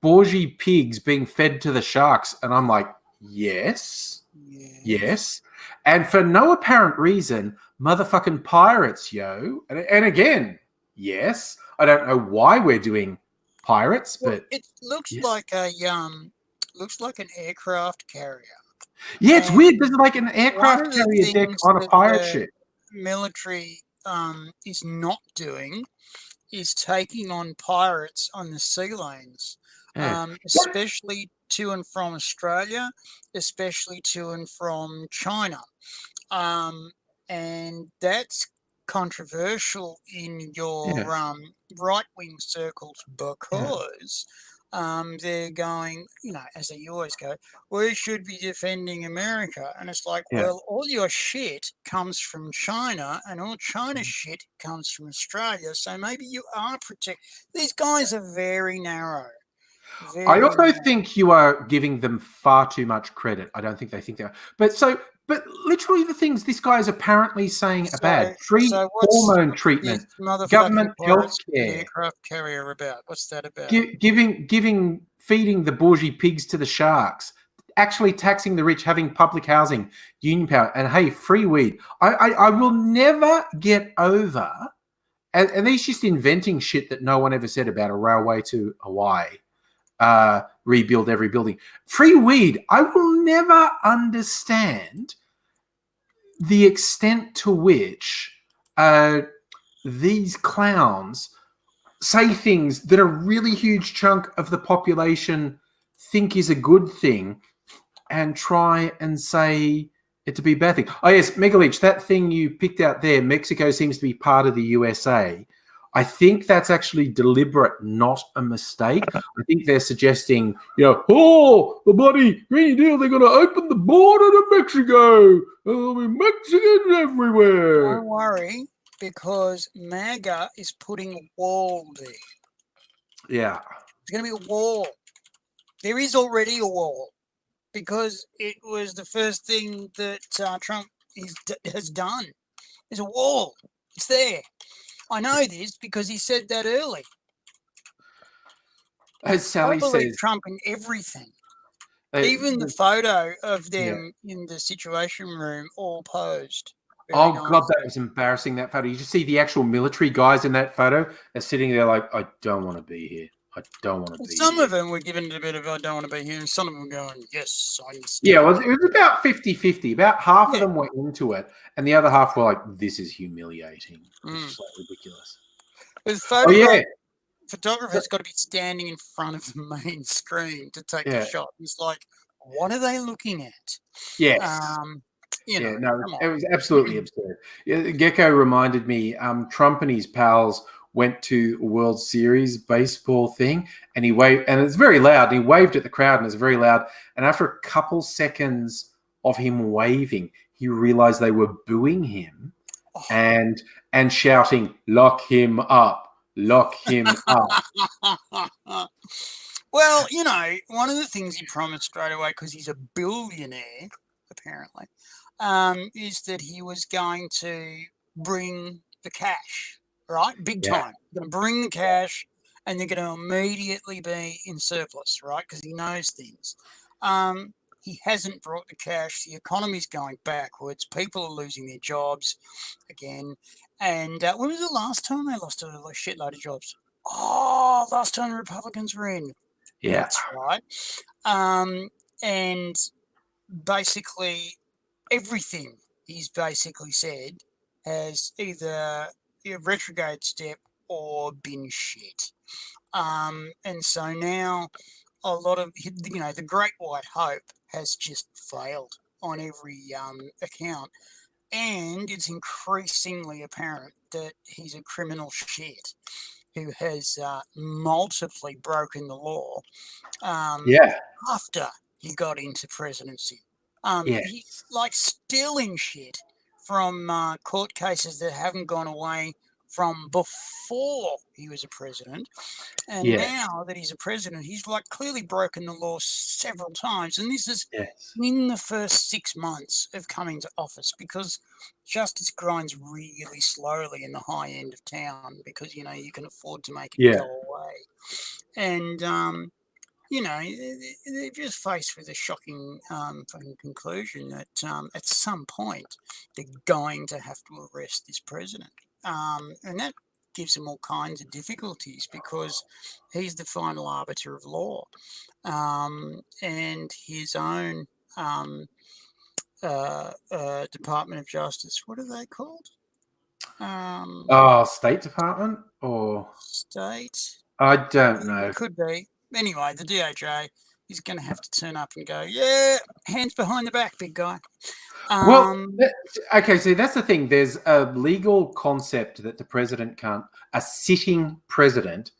Borgie pigs being fed to the sharks, and I'm like, yes, yes, and for no apparent reason, motherfucking pirates, yo, and again, yes, I don't know why we're doing pirates, Well, but it looks yeah, like looks like an aircraft carrier. yeah, it's And weird. There's like an one aircraft of the carrier deck things on a that pirate the ship. military is not doing is taking on pirates on the sea lanes, Yeah. especially to and from Australia, especially to and from China. And that's controversial in your Yeah. right-wing circles because they're going, as they always go, we should be defending America. And it's like, Yeah. well, all your shit comes from China and all China's shit comes from Australia. So maybe you are protect. These guys are very narrow. I Very also narrow. think you are giving them far too much credit. I don't think they think they are. But literally the things this guy is apparently saying are bad. Free So hormone what's this treatment, motherfucking government health pirates with an care, aircraft carrier about? What's that about? feeding the bougie pigs to the sharks, actually taxing the rich, having public housing, union power, and hey, free weed. I will never get over, and he's just inventing shit that no one ever said about a railway to Hawaii. Rebuild every building. Free weed. I will never understand the extent to which these clowns say things that a really huge chunk of the population think is a good thing and try and say it to be a bad thing. Oh, yes, Megalich, that thing you picked out there, Mexico seems to be part of the USA. I think that's actually deliberate, not a mistake. I think they're suggesting, oh, the bloody Green New Deal, they're going to open the border to Mexico. There'll be Mexicans everywhere. Don't worry, because MAGA is putting a wall there. Yeah. There's going to be a wall. There is already a wall because it was the first thing that Trump has done. There's a wall. It's there. I know this because he said that early. As Sally I believe says, Trump in everything. Even the photo of them in the Situation Room all posed. Oh, God, that was embarrassing, that photo. You just see the actual military guys in that photo are sitting there like, I don't want to be here. I don't want to be Some here. of them were given a bit of, I don't want to be here, and some of them going, yes, I understand. Yeah, it was about 50-50. About half of them went into it, and the other half were like, this is humiliating. It's just like ridiculous. The photographer's got to be standing in front of the main screen to take the shot. It's like, what are they looking at? Yes. It was absolutely absurd. Gecko reminded me, Trump and his pals went to a World Series baseball thing, and he waved, and it's very loud. And he waved at the crowd, and it's very loud. And after a couple seconds of him waving, he realized they were booing him and shouting, "Lock him up! Lock him up!" Well, one of the things he promised straight away, because he's a billionaire, apparently, is that he was going to bring the cash, right? Big time. Going to bring the cash, and they're going to immediately be in surplus, right? Because he knows things. He hasn't brought the cash. The economy's going backwards. People are losing their jobs again. And when was the last time they lost a shitload of jobs? Oh, last time the Republicans were in. Yeah. That's right. And basically everything he's basically said has either a retrograde step or been shit. And so now a lot of, the Great White Hope has just failed on every account. And it's increasingly apparent that he's a criminal shit. who has multiply broken the law Yeah. after he got into presidency. Yeah. He's like stealing shit from court cases that haven't gone away from before he was a president. And Yeah. now that he's a president, he's like clearly broken the law several times. And this is Yes. in the first 6 months of coming to office, because justice grinds really slowly in the high end of town because, you can afford to make it Yeah. go away. And, they're just faced with a shocking fucking conclusion that at some point they're going to have to arrest this president. And that gives them all kinds of difficulties because he's the final arbiter of law. And his own Department of Justice, what are they called? State Department or State? I don't know. It could be. Anyway, the DOJ is going to have to turn up and go, yeah, hands behind the back, big guy. Okay, so that's the thing. There's a legal concept that a sitting president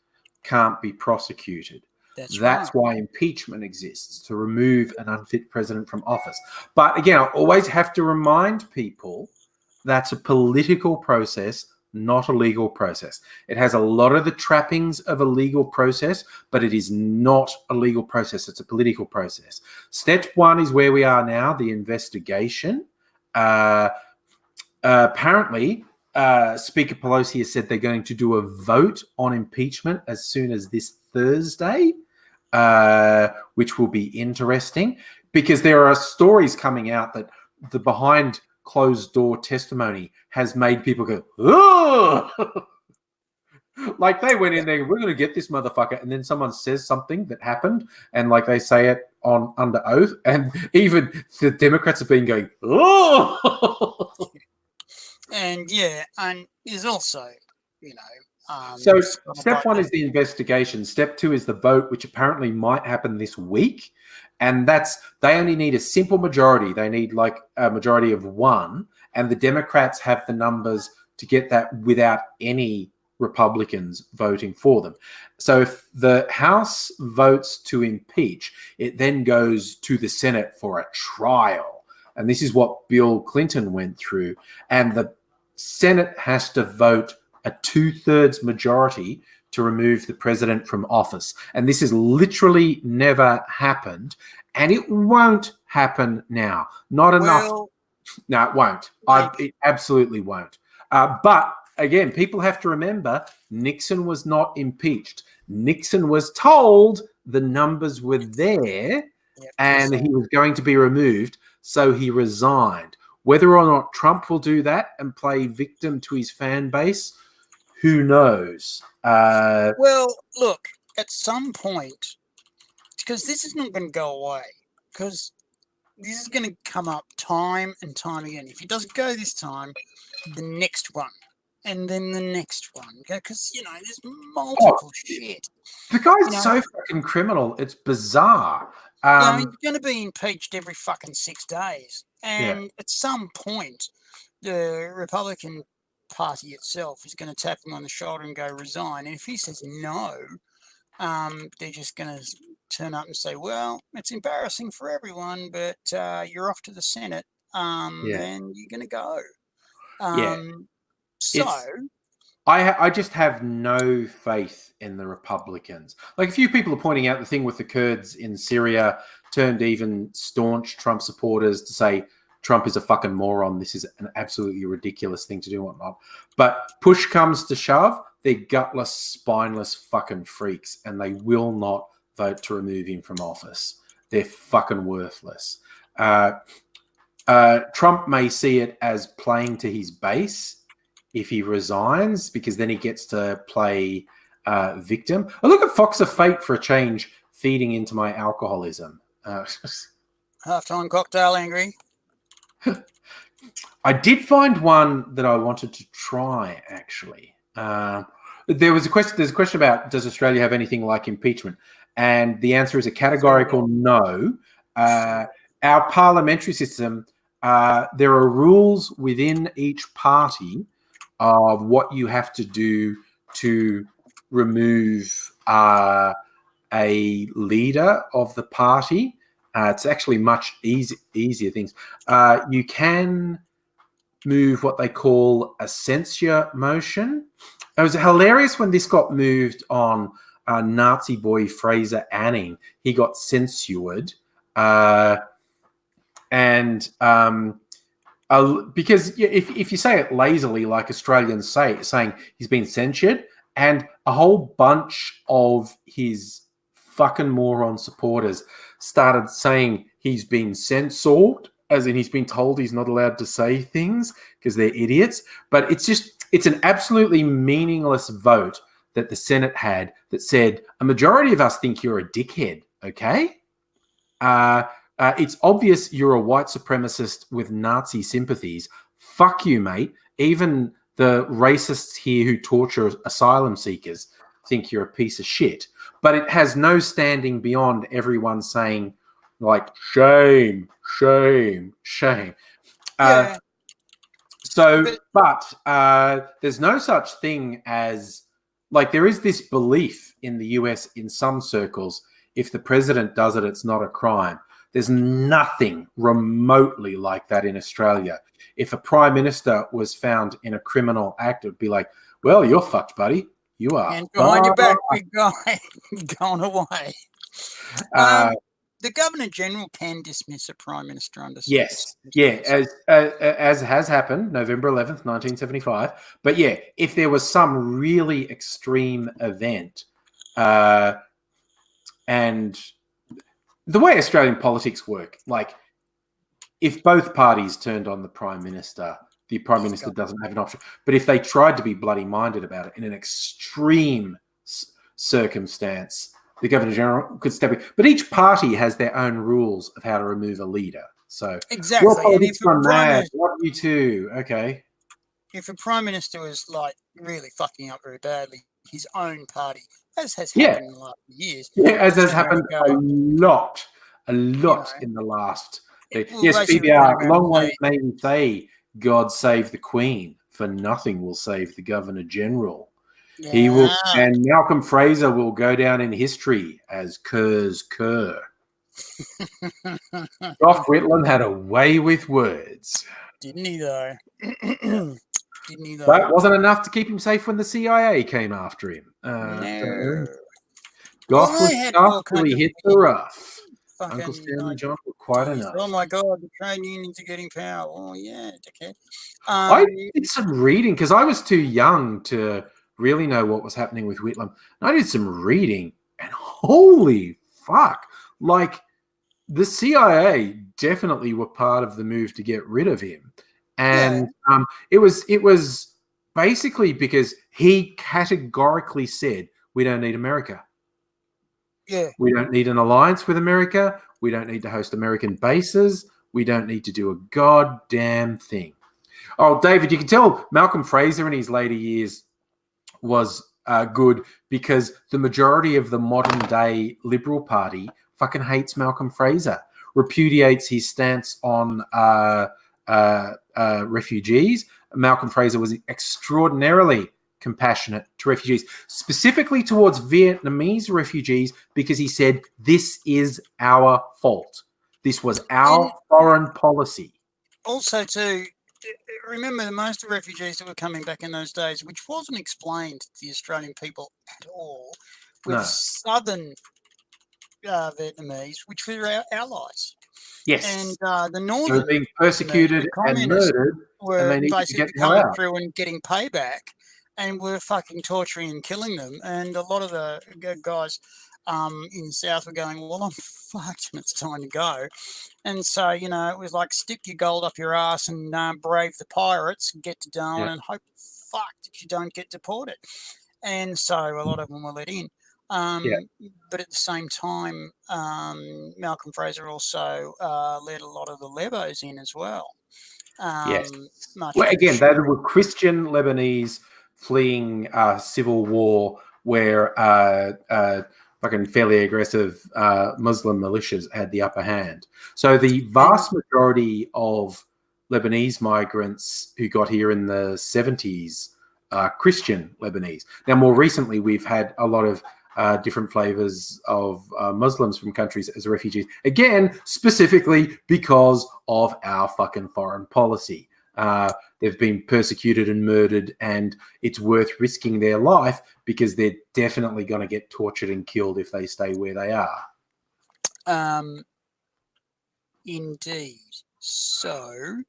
can't be prosecuted. That's right. Why impeachment exists, to remove an unfit president from office. But again, I always have to remind people that's a political process, not a legal process. It has a lot of the trappings of a legal process, but it is not a legal process. It's a political process. Step one is where we are now, the investigation. Apparently, Speaker Pelosi has said they're going to do a vote on impeachment as soon as this Thursday, which will be interesting because there are stories coming out that the behind closed door testimony has made people go, oh, like they went in there, we're going to get this motherfucker. And then someone says something that happened and like they say it under oath. And even the Democrats have been going, oh. And yeah, and there's also, so step one is the investigation. Step two is the vote, which apparently might happen this week. And they only need a simple majority. They need like a majority of 1. And the Democrats have the numbers to get that without any Republicans voting for them. So if the House votes to impeach, it then goes to the Senate for a trial. And this is what Bill Clinton went through. And the Senate has to vote a 2/3 majority to remove the president from office. And this has literally never happened. And it won't happen now. Not enough. No, it won't. It absolutely won't. But again, people have to remember Nixon was not impeached. Nixon was told the numbers were there and he was going to be removed. So he resigned. Whether or not Trump will do that and play victim to his fan base, who knows? Well, look, at some point, because this is not going to go away, because this is going to come up time and time again. If it doesn't go this time, the next one, and then the next one, because, there's multiple shit. The guy's so fucking criminal. It's bizarre. He's going to be impeached every fucking 6 days. And at some point, the Republican Party itself is going to tap him on the shoulder and go resign. And if he says no, they're just going to turn up and say, well, it's embarrassing for everyone, but you're off to the Senate and you're going to go. I just have no faith in the Republicans. Like a few people are pointing out the thing with the Kurds in Syria turned even staunch Trump supporters to say Trump is a fucking moron. This is an absolutely ridiculous thing to do and whatnot. But push comes to shove, they're gutless, spineless fucking freaks, and they will not vote to remove him from office. They're fucking worthless. Trump may see it as playing to his base if he resigns, because then he gets to play victim. I look at Fox of Fate for a change, feeding into my alcoholism. Halftime cocktail angry. I did find one that I wanted to try, actually. There's a question about, does Australia have anything like impeachment? And the answer is a categorical no. Our parliamentary system, there are rules within each party of what you have to do to remove a leader of the party. It's actually much easier things. You can move what they call a censure motion. It was hilarious when this got moved on Nazi boy Fraser Anning. He got censured. Because if you say it lazily, like Australians saying he's been censured, and a whole bunch of his fucking moron supporters started saying he's been censored, as in he's been told he's not allowed to say things because they're idiots. But it's an absolutely meaningless vote that the Senate had that said a majority of us think you're a dickhead, okay? It's obvious you're a white supremacist with Nazi sympathies. Fuck you, mate. Even the racists here who torture asylum seekers think you're a piece of shit. But it has no standing beyond everyone saying, like, shame, shame, shame. Yeah. But there's no such thing as, like, there is this belief in the US in some circles, if the president does it, it's not a crime. There's nothing remotely like that in Australia. If a prime minister was found in a criminal act, it would be like, well, you're fucked, buddy. You are. And behind your back, big guy, going away. The Governor General can dismiss a Prime Minister under as has happened November 11th, 1975. But yeah, if there was some really extreme event, and the way Australian politics work, like if both parties turned on the Prime Minister, the Prime Minister doesn't have an option. But if they tried to be bloody minded about it in an extreme circumstance, the Governor General could step in. But each party has their own rules of how to remove a leader. So exactly, and if love you too. Okay. If a Prime Minister was like really fucking up very badly, his own party, as has happened in the last years. Yeah, as has happened a lot in the last. Yes, PBR, long way may we say, God save the Queen, for nothing will save the Governor General. Yeah. He will, and Malcolm Fraser will go down in history as Kerr's Kerr. Gough Whitlam had a way with words. Didn't he, though? That wasn't enough to keep him safe when the CIA came after him. No. Gough was sharply hit the rough. Uncle Stanley John were quite enough. Oh my God, the trade unions are getting power. Oh yeah, dickhead. I did some reading because I was too young to really know what was happening with Whitlam. I did some reading, and holy fuck, like the CIA definitely were part of the move to get rid of him, and it was basically because he categorically said, "We don't need America." Yeah. We don't need an alliance with America. We don't need to host American bases. We don't need to do a goddamn thing. Oh, David, you can tell Malcolm Fraser in his later years was good because the majority of the modern day Liberal Party fucking hates Malcolm Fraser, repudiates his stance on refugees. Malcolm Fraser was extraordinarily compassionate to refugees, specifically towards Vietnamese refugees, because he said, this is our fault. This was our foreign policy. Also, too, remember that most of the refugees that were coming back in those days, which wasn't explained to the Australian people at all, were southern Vietnamese, which were our allies. Yes. And the northern were being persecuted and murdered, were and they basically coming through and getting payback. And we're fucking torturing and killing them. And a lot of the guys in the South were going, well, I'm fucked and it's time to go. And so, you know, it was like stick your gold up your ass and brave the pirates, get to Darwin and hope that you don't get deported. And so a lot of them were let in. But at the same time, Malcolm Fraser also let a lot of the Lebos in as well. Well, again, they were Christian Lebanese fleeing civil war where fucking fairly aggressive Muslim militias had the upper hand. So the vast majority of Lebanese migrants who got here in the 70s Christian Lebanese. Now, more recently, we've had a lot of different flavors of Muslims from countries as refugees. Again, specifically because of our fucking foreign policy. They've been persecuted and murdered, and it's worth risking their life because they're definitely going to get tortured and killed if they stay where they are. Indeed. So,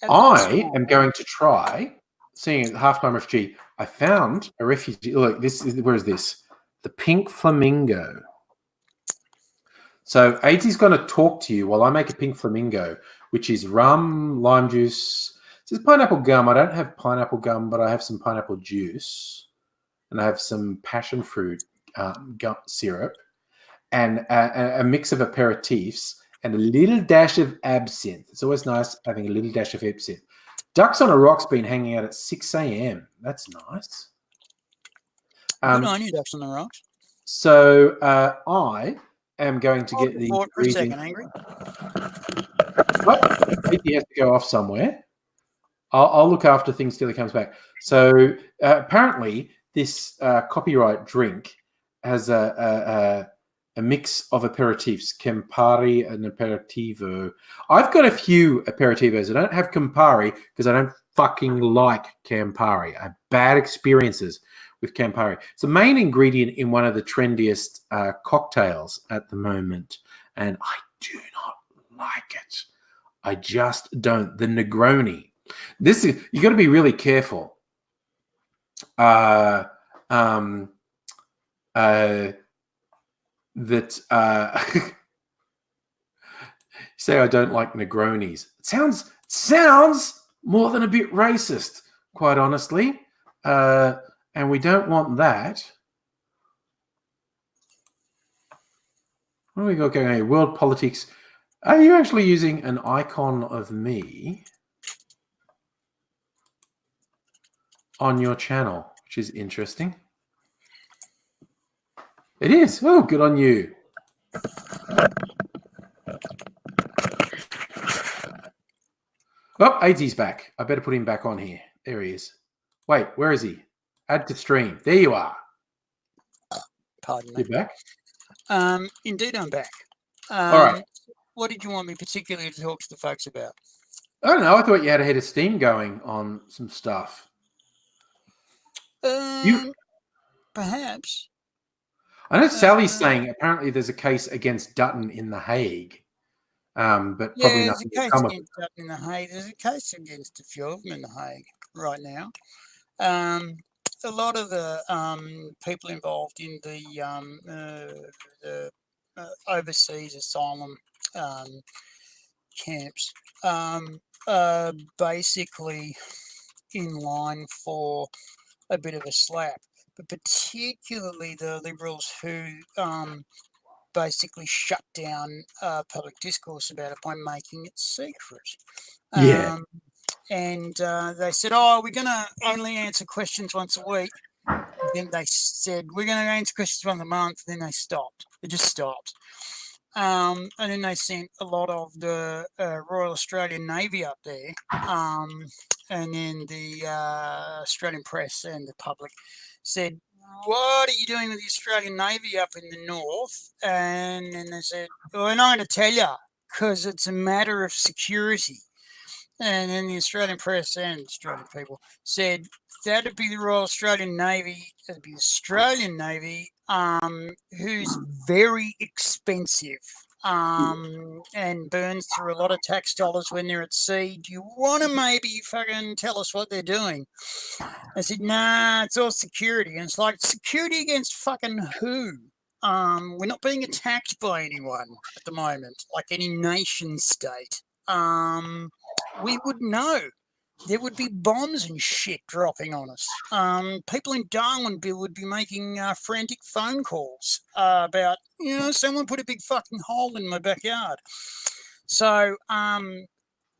I am going to try seeing a halftime refugee. I found a refugee. Look, where is this? The pink flamingo. So AT's going to talk to you while I make a pink flamingo, which is rum, lime juice. This is pineapple gum. I don't have pineapple gum, but I have some pineapple juice, and I have some passion fruit gum syrup, and a mix of aperitifs, and a little dash of absinthe. It's always nice having a little dash of absinthe. Ducks on a Rock's been hanging out at 6 a.m. That's nice. Good on you, Ducks on the Rocks. So I am going to get the... For a second, Angry. He has to go off somewhere. I'll look after things till he comes back. So apparently this copyright drink has a mix of aperitifs, Campari and Aperitivo. I've got a few aperitivos. I don't have Campari because I don't fucking like Campari. I have bad experiences with Campari. It's the main ingredient in one of the trendiest cocktails at the moment, and I do not like it. I just don't. The Negroni. You got to be really careful. That say I don't like Negronis. It sounds more than a bit racist, quite honestly. And we don't want that. What do we got going on here? World politics. Are you actually using an icon of me on your channel, which is interesting? It is. Oh, good on you. Oh, AZ's back. I better put him back on here. There he is. Wait, where is he? Add to stream. There you are. Pardon me. You're back? Indeed, I'm back. All right. What did you want me particularly to talk to the folks about? I don't know. I thought you had a head of steam going on some stuff. Perhaps. I know Sally's saying apparently there's a case against Dutton in The Hague, but probably nothing there's a case to come against Dutton in The Hague. There's a case against a few of them in The Hague right now. A lot of the people involved in the overseas asylum camps are basically in line for a bit of a slap, but particularly the Liberals who basically shut down public discourse about it by making it secret. And they said, we're going to only answer questions once a week. Then they said, we're going to answer questions once a month. Then they stopped. They just stopped. And then they sent a lot of the Royal Australian Navy up there. And then the Australian press and the public said, what are you doing with the Australian Navy up in the north? And then they said, well, we're not going to tell you because it's a matter of security. And then the Australian press and Australian people said that'd be the Royal Australian Navy. That'd be the Australian Navy, who's very expensive and burns through a lot of tax dollars when they're at sea. Do you want to maybe fucking tell us what they're doing? I said, nah, it's all security. And it's like, security against fucking who? We're not being attacked by anyone at the moment, like any nation state. We would know. There would be bombs and shit dropping on us. People in Darwinville would be making frantic phone calls about, someone put a big fucking hole in my backyard. So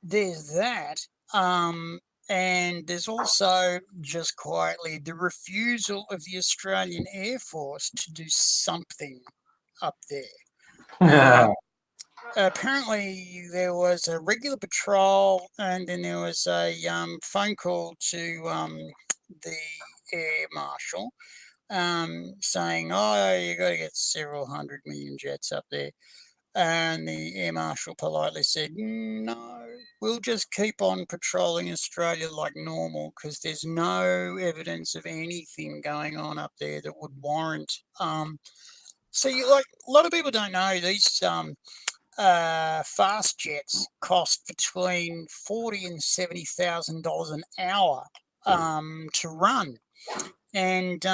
there's that. And there's also, just quietly, the refusal of the Australian Air Force to do something up there. Apparently there was a regular patrol, and then there was a phone call to the air marshal, saying, "Oh, you got to get several 100 million jets up there." And the air marshal politely said, "No, we'll just keep on patrolling Australia like normal because there's no evidence of anything going on up there that would warrant." See, like a lot of people don't know these fast jets cost between $40,000 and $70,000 an hour to run. And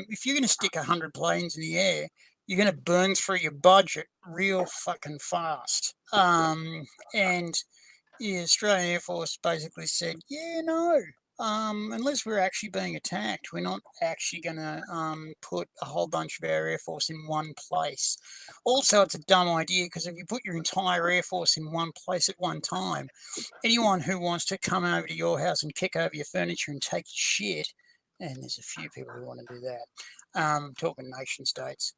if you're going to stick 100 planes in the air, you're going to burn through your budget real fucking fast. And the Australian Air Force basically said, yeah, no, unless we're actually being attacked, we're not actually going to put a whole bunch of our Air Force in one place. Also, it's a dumb idea because if you put your entire Air Force in one place at one time, anyone who wants to come over to your house and kick over your furniture and take your shit, and there's a few people who want to do that, talking nation states,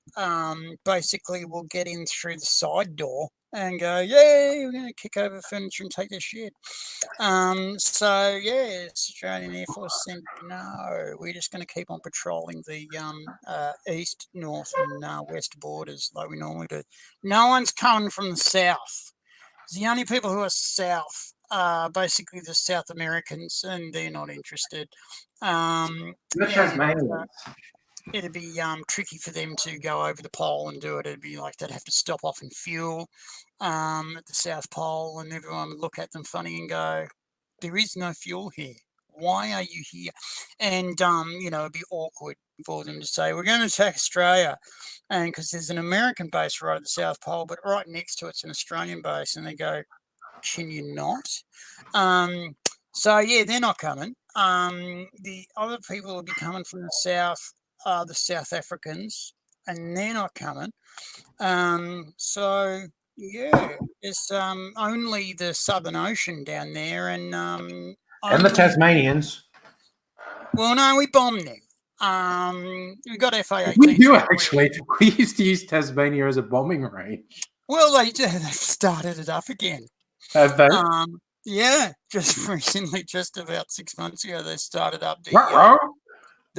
basically will get in through the side door and go, yay, we're going to kick over furniture and take their shit. So, yeah, Australian Air Force said, no, we're just going to keep on patrolling the east, north and west borders like we normally do. No one's coming from the south. The only people who are south are basically the South Americans, and they're not interested. The Tasmanians. It'd be tricky for them to go over the pole and do it. It'd be like they'd have to stop off and fuel at the South Pole, and everyone would look at them funny and go, there is no fuel here. Why are you here? And, it'd be awkward for them to say, we're going to attack Australia. And because there's an American base right at the South Pole, but right next to it's an Australian base. And they go, can you not? So, yeah, they're not coming. The other people will be coming from the south are the South Africans, and they're not coming. So, yeah, it's only the Southern Ocean down there. And the Tasmanians. Well, no, we bombed them. We got FA-18. We do actually. We used to use Tasmania as a bombing range. Well, they've started it up again. Have they? Yeah, just recently, just about 6 months ago, they started up the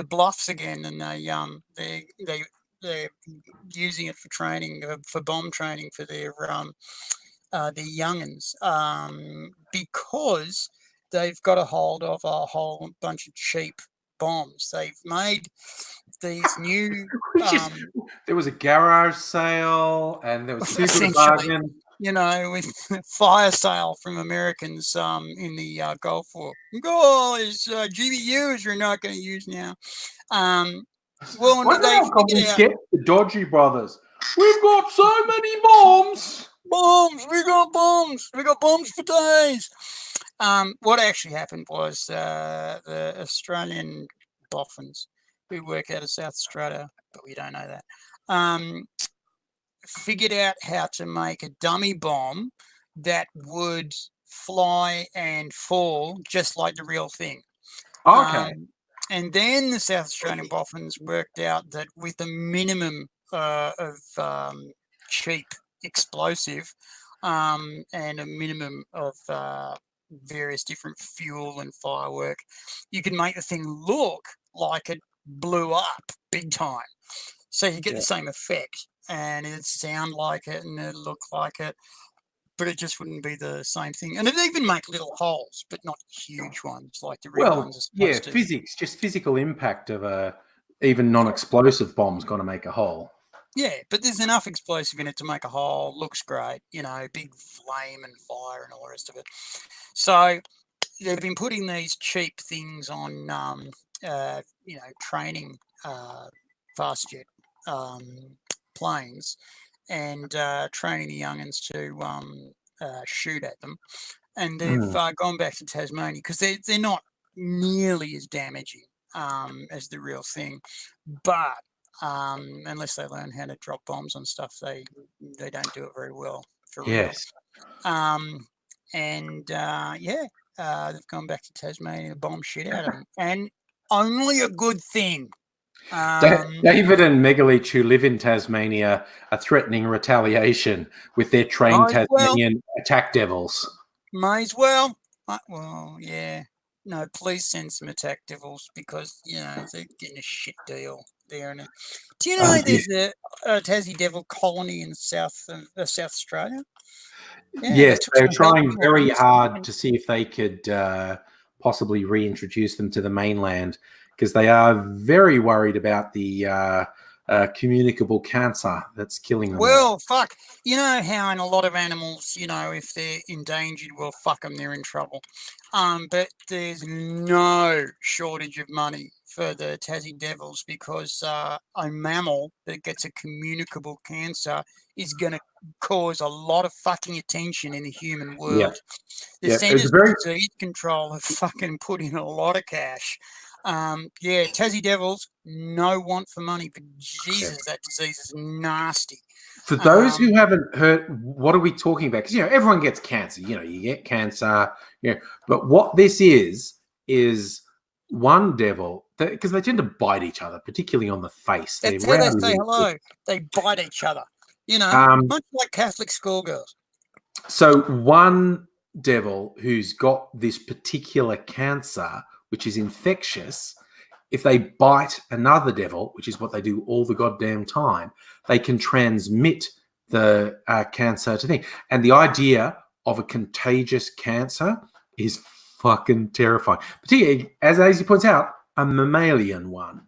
bluffs again, and they're using it for training, for bomb training for their young'uns, because they've got a hold of a whole bunch of cheap bombs. They've made these new. There was a garage sale, and there was too good a bargain. With fire sale from Americans in the Gulf War. It's GBUs we're not going to use now. Well, why they get the Dodgy brothers? We've got so many bombs. We got bombs. We got bombs for days. What actually happened was the Australian boffins who work out of South Australia, but we don't know that, figured out how to make a dummy bomb that would fly and fall just like the real thing. Okay. And then the South Australian boffins worked out that with a minimum of cheap explosive and a minimum of various different fuel and firework, you can make the thing look like it blew up big time. So you get the same effect, and it'd sound like it and it'd look like it, but it just wouldn't be the same thing. And it'd even make little holes, but not huge ones like the real ones are supposed to. Physics, just physical impact of even non-explosive bombs got to make a hole. Yeah, but there's enough explosive in it to make a hole. Looks great, big flame and fire and all the rest of it. So they've been putting these cheap things on, training fast jet planes and training the young'uns to shoot at them. And they've gone back to Tasmania because they're not nearly as damaging as the real thing. But unless they learn how to drop bombs on stuff, they don't do it very well for real. They've gone back to Tasmania to bomb shit out of them. And only a good thing. David and Megalich, who live in Tasmania, are threatening retaliation with their trained Tasmanian attack devils. May as well. Well, yeah. please send some attack devils because they're getting a shit deal there. And do you know there's a Tassie devil colony in South Australia? Yeah, Yes, took they're some help trying from very recently, hard and- to see if they could possibly reintroduce them to the mainland because they are very worried about the communicable cancer that's killing them all. Well, fuck. You know how in a lot of animals, if they're endangered, well, fuck them, they're in trouble. But there's no shortage of money for the Tassie devils because a mammal that gets a communicable cancer is going to cause a lot of fucking attention in the human world. The It's Centers very for Disease Control have fucking put in a lot of cash. Tassie devils, no want for money, but Jesus, that disease is nasty. For those who haven't heard, what are we talking about? Because everyone gets cancer. You get cancer. But what this is one devil because they tend to bite each other, particularly on the face. That's how they say hello. They bite each other. Much like Catholic schoolgirls. So one devil who's got this particular cancer, which is infectious, if they bite another devil, which is what they do all the goddamn time, they can transmit the cancer to things. And the idea of a contagious cancer is fucking terrifying. Particularly, as Azy points out, a mammalian one.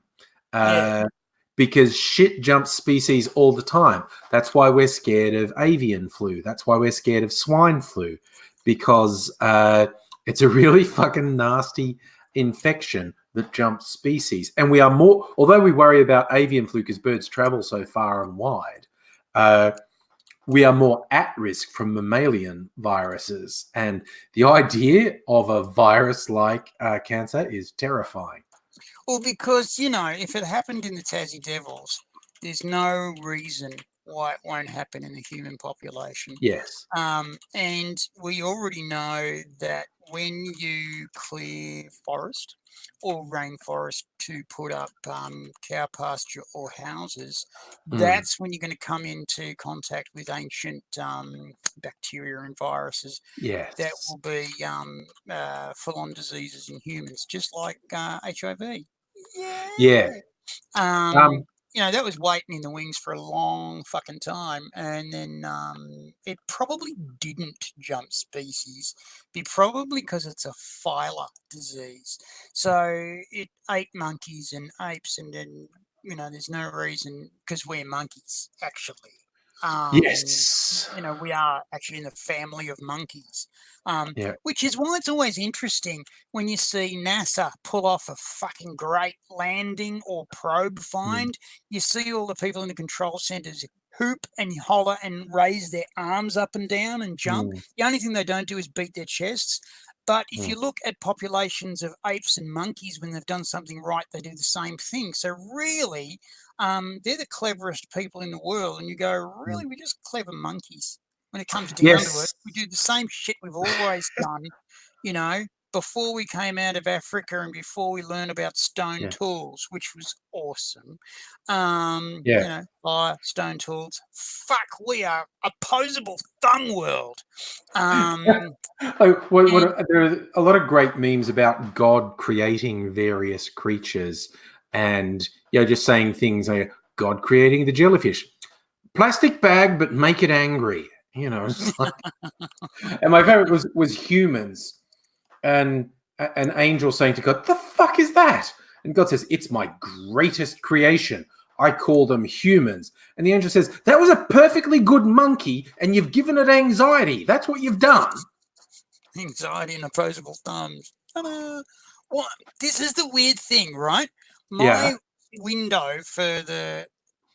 Because shit jumps species all the time. That's why we're scared of avian flu. That's why we're scared of swine flu. Because it's a really fucking nasty infection that jumps species. And we are more, although we worry about avian flu because birds travel so far and wide, we are more at risk from mammalian viruses. And the idea of a virus like cancer is terrifying. Well, because, if it happened in the Tassie devils, there's no reason why it won't happen in the human population. Yes. And we already know that when you clear forest or rainforest to put up cow pasture or houses, that's when you're going to come into contact with ancient bacteria and viruses. Yes. That will be full-on diseases in humans, just like HIV. Yeah. That was waiting in the wings for a long fucking time, and then it probably didn't jump species, probably because it's a phyla disease. So it ate monkeys and apes, and then there's no reason because we're monkeys actually. Yes. We are actually in the family of monkeys, which is why it's always interesting when you see NASA pull off a fucking great landing or probe find. You see all the people in the control centers hoop and holler and raise their arms up and down and jump. The only thing they don't do is beat their chests. But if you look at populations of apes and monkeys, when they've done something right, they do the same thing. So really, they're the cleverest people in the world. And you go, really, we're just clever monkeys. When it comes down to it, we do the same shit we've always done, before we came out of Africa and before we learned about stone tools, which was awesome. Fire, stone tools. Fuck, we are opposable thumb world. There are a lot of great memes about God creating various creatures and just saying things like God creating the jellyfish. Plastic bag, but make it angry. It's like, and my favorite was humans. And an angel saying to God, "The fuck is that?" And God says, "It's my greatest creation. I call them humans." And the angel says, "That was a perfectly good monkey, and you've given it anxiety. That's what you've done." Anxiety and opposable thumbs. What? This is the weird thing, right? My window for the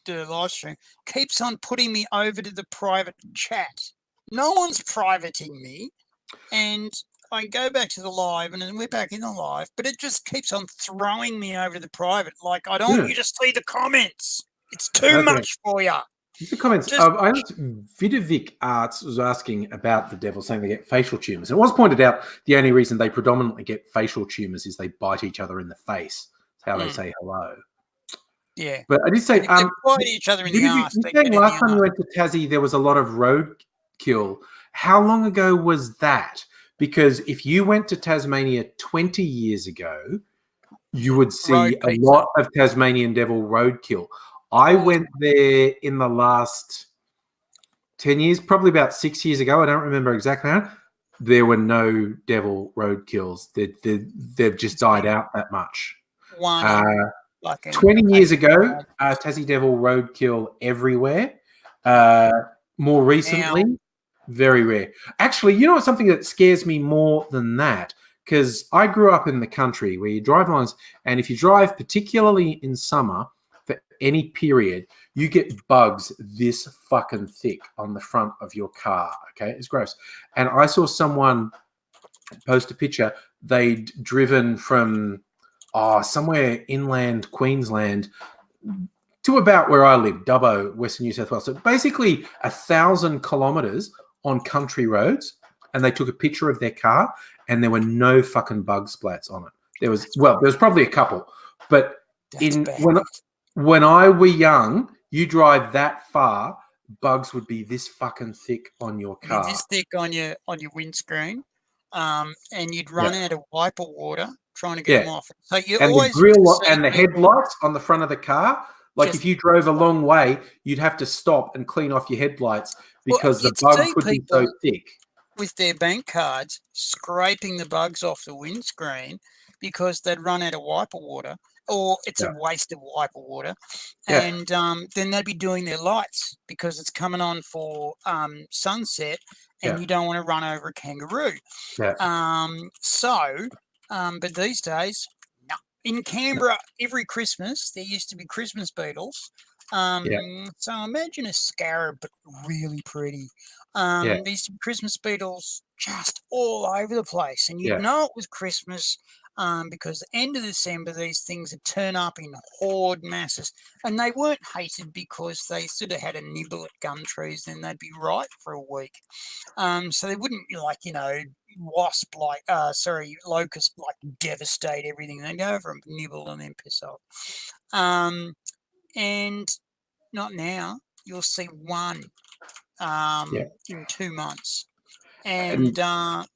live stream keeps on putting me over to the private chat. No one's privating me, and I go back to the live, and then we're back in the live, but it just keeps on throwing me over to the private. Like, I don't want you to see the comments. It's too much for you. The comments. Vidovic Arts was asking about the devil, saying they get facial tumors. It was pointed out the only reason they predominantly get facial tumors is they bite each other in the face. That's how they say hello. Yeah. But I did say, they bite each other in the arse. You saying last time you went to Tassie, there was a lot of roadkill. How long ago was that? because if you went to Tasmania 20 years ago, you would see Road a pizza. lot of Tasmanian devil roadkill. I went there in the last 10 years, probably about 6 years ago. I don't remember exactly how. There were no devil roadkills. They've just died out that much. One in fucking 20 years ago, 8 Tassie devil roadkill everywhere. More recently, very rare. Actually, you know what's something that scares me more than that? Because I grew up in the country where you drive lines, and if you drive particularly in summer for any period, you get bugs this fucking thick on the front of your car. Okay, it's gross. And I saw someone post a picture. They'd driven from somewhere inland Queensland to about where I live, Dubbo, Western New South Wales. So basically 1,000 kilometres on country roads, and they took a picture of their car, and there were no fucking bug splats on it. There was probably a couple, but when I were young, you drive that far, bugs would be this fucking thick on your car. This thick on your windscreen, and you'd run out of wiper water trying to get them off. So you always the grill and the headlights on the front of the car. Like if you drove a long way, you'd have to stop and clean off your headlights because the bugs would be so thick. With their bank cards, scraping the bugs off the windscreen because they'd run out of wiper water, or it's a waste of wiper water. And then they'd be doing their lights because it's coming on for sunset, and you don't want to run over a kangaroo. But these days, no. In Canberra, every Christmas, there used to be Christmas beetles. So imagine a scarab, but really pretty. These Christmas beetles just all over the place, and you'd know it was Christmas because the end of December, these things would turn up in horde masses, and they weren't hated because they sort of had a nibble at gum trees, then they'd be right for a week. So they wouldn't locust devastate everything. They'd go over and nibble and then piss off. And not now. You'll see one in 2 months. And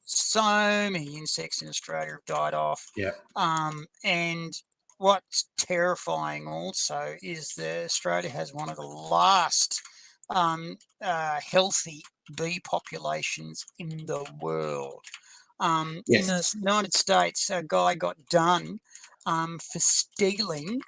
so many insects in Australia have died off. And what's terrifying also is that Australia has one of the last healthy bee populations in the world. In the United States, a guy got done for stealing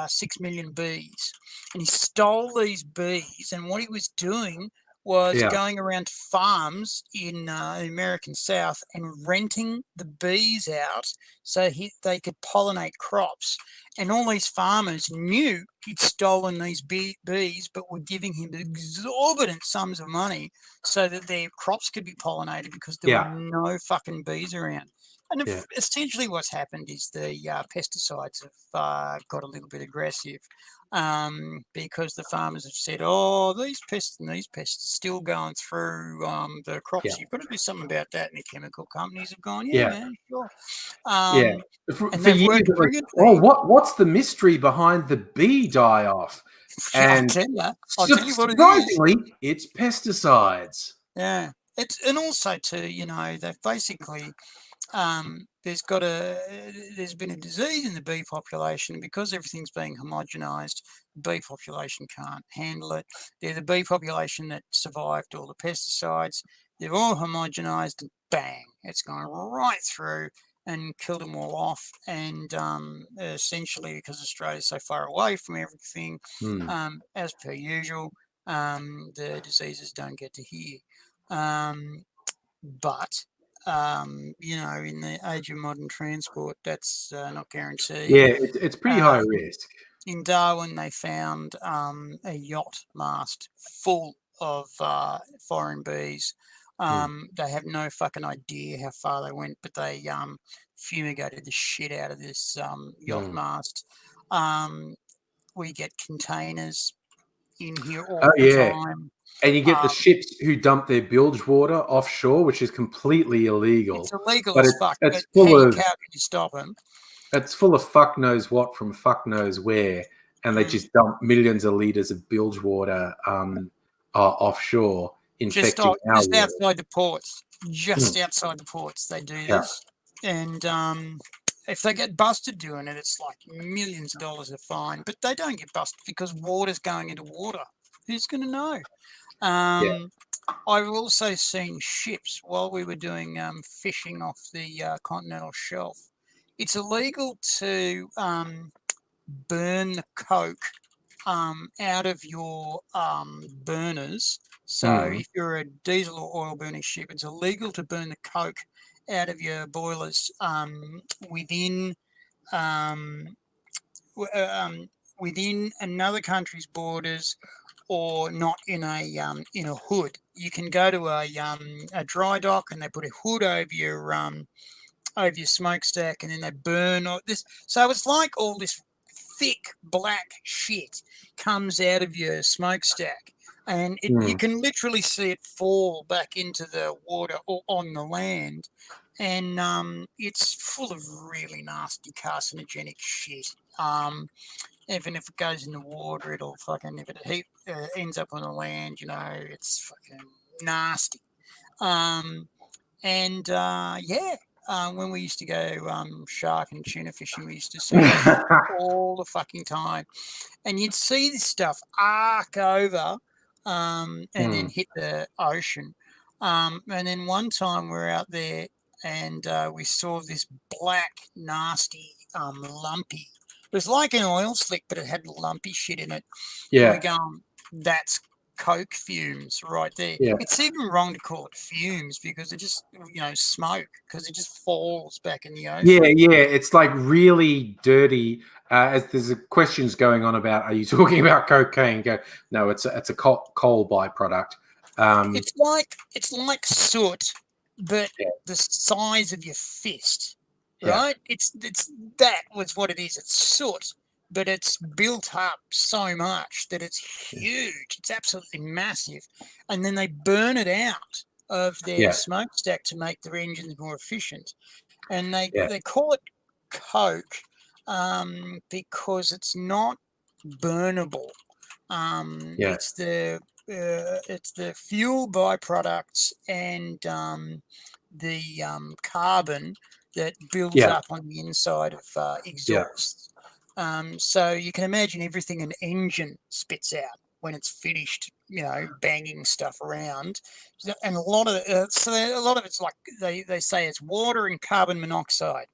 6 million bees, and he stole these bees, and what he was doing was going around farms in the American South and renting the bees out so they could pollinate crops. And all these farmers knew he'd stolen these bees, but were giving him exorbitant sums of money so that their crops could be pollinated because there were no fucking bees around. And essentially what's happened is the pesticides have got a little bit aggressive because the farmers have said, these pests are still going through the crops. You've got to do something about that. And the chemical companies have gone, man, sure. For years, what's the mystery behind the bee die-off? And I'll tell you what surprisingly, it's pesticides. Yeah. And also, too, they've basically... there's been a disease in the bee population because everything's being homogenized. The bee population can't handle it. They're the bee population that survived all the pesticides. They're all homogenized, and bang, it's gone right through and killed them all off. And essentially, because Australia's so far away from everything, as per usual, the diseases don't get to here. But in the age of modern transport, that's not guaranteed. Yeah, it's pretty high risk. In Darwin, they found a yacht mast full of foreign bees. They have no fucking idea how far they went, but they fumigated the shit out of this yacht mast. We get containers in here all the time. And you get the ships who dump their bilge water offshore, which is completely illegal. It's illegal as fuck. It's full of, how can you stop them? It's full of fuck knows what from fuck knows where, and they just dump millions of litres of bilge water offshore, infecting just outside the ports. just outside the ports. They do Yeah. this, and if they get busted doing it, it's like millions of dollars of fine. But they don't get busted because water's going into water. Who's going to know? I've also seen ships while we were doing fishing off the continental shelf. It's illegal to burn the coke out of your burners. So if you're a diesel or oil burning ship, it's illegal to burn the coke out of your boilers within within another country's borders, or not in a hood. You can go to a dry dock and they put a hood over your smokestack, and then they burn all this. So it's like all this thick black shit comes out of your smokestack, and you can literally see it fall back into the water or on the land, and it's full of really nasty carcinogenic shit. Even if it goes in the water, it'll fucking, if it ends up on the land, it's fucking nasty. When we used to go shark and tuna fishing, we used to see it all the fucking time. And you'd see this stuff arc over and then hit the ocean. And then one time we were out there and we saw this black, nasty, lumpy. It was like an oil slick, but it had lumpy shit in it. Yeah. And we're going, that's coke fumes right there. Yeah. It's even wrong to call it fumes because it just, smoke, because it just falls back in the ocean. Yeah. It's like really dirty. As there's questions going on about, are you talking about cocaine? Go, no, it's a coal byproduct. It's like soot, but the size of your fist. Right? It's that was what it is. It's soot, but it's built up so much that it's huge. It's absolutely massive. And then they burn it out of their smokestack to make their engines more efficient. And they call it coke because it's not burnable. It's the fuel byproducts and the carbon that builds up on the inside of exhaust. So you can imagine everything an engine spits out when it's finished, banging stuff around. And a lot of it's like they say it's water and carbon monoxide.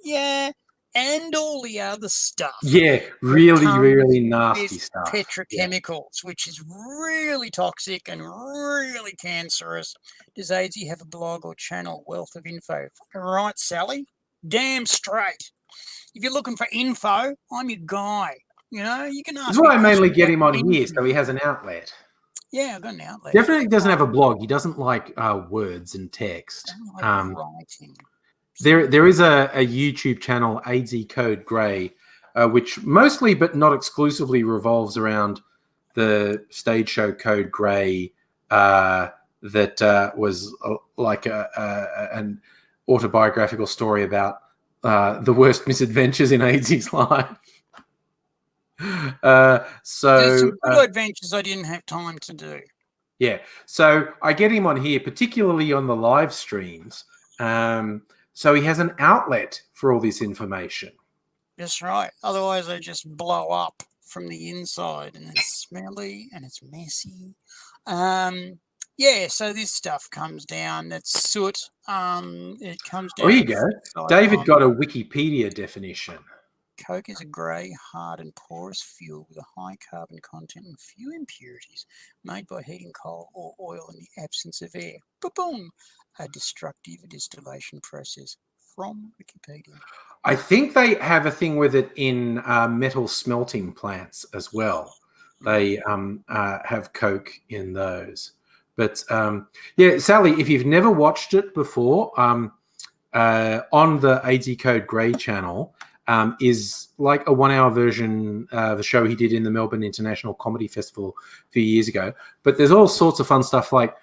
Yeah, and all the other stuff. Yeah, really nasty stuff. Petrochemicals, which is really toxic and really cancerous. Does AZ have a blog or channel? Wealth of info. Right, Sally? Damn straight. If you're looking for info, I'm your guy. You can ask. That's why I mainly get him on here, so he has an outlet. Yeah, I've got an outlet. Definitely doesn't have a blog. He doesn't like words and text. Writing. There is a YouTube channel, AZ Code Grey, which mostly but not exclusively revolves around the stage show Code Grey that was like an autobiographical story about the worst misadventures in AZ's life. There's some good adventures I didn't have time to do. Yeah, so I get him on here, particularly on the live streams. So he has an outlet for all this information. That's right. Otherwise, they just blow up from the inside, and it's smelly and it's messy. So this stuff comes down. That's soot. It comes down. Oh, here you go. David got a Wikipedia definition. Coke is a grey, hard and porous fuel with a high carbon content and few impurities, made by heating coal or oil in the absence of air. Boom! A destructive distillation process from Wikipedia. I think they have a thing with it in metal smelting plants as well. They have Coke in those. But Sally, if you've never watched it before, on the AZ Code Grey channel is like a 1 hour version of the show he did in the Melbourne International Comedy Festival a few years ago. But there's all sorts of fun stuff like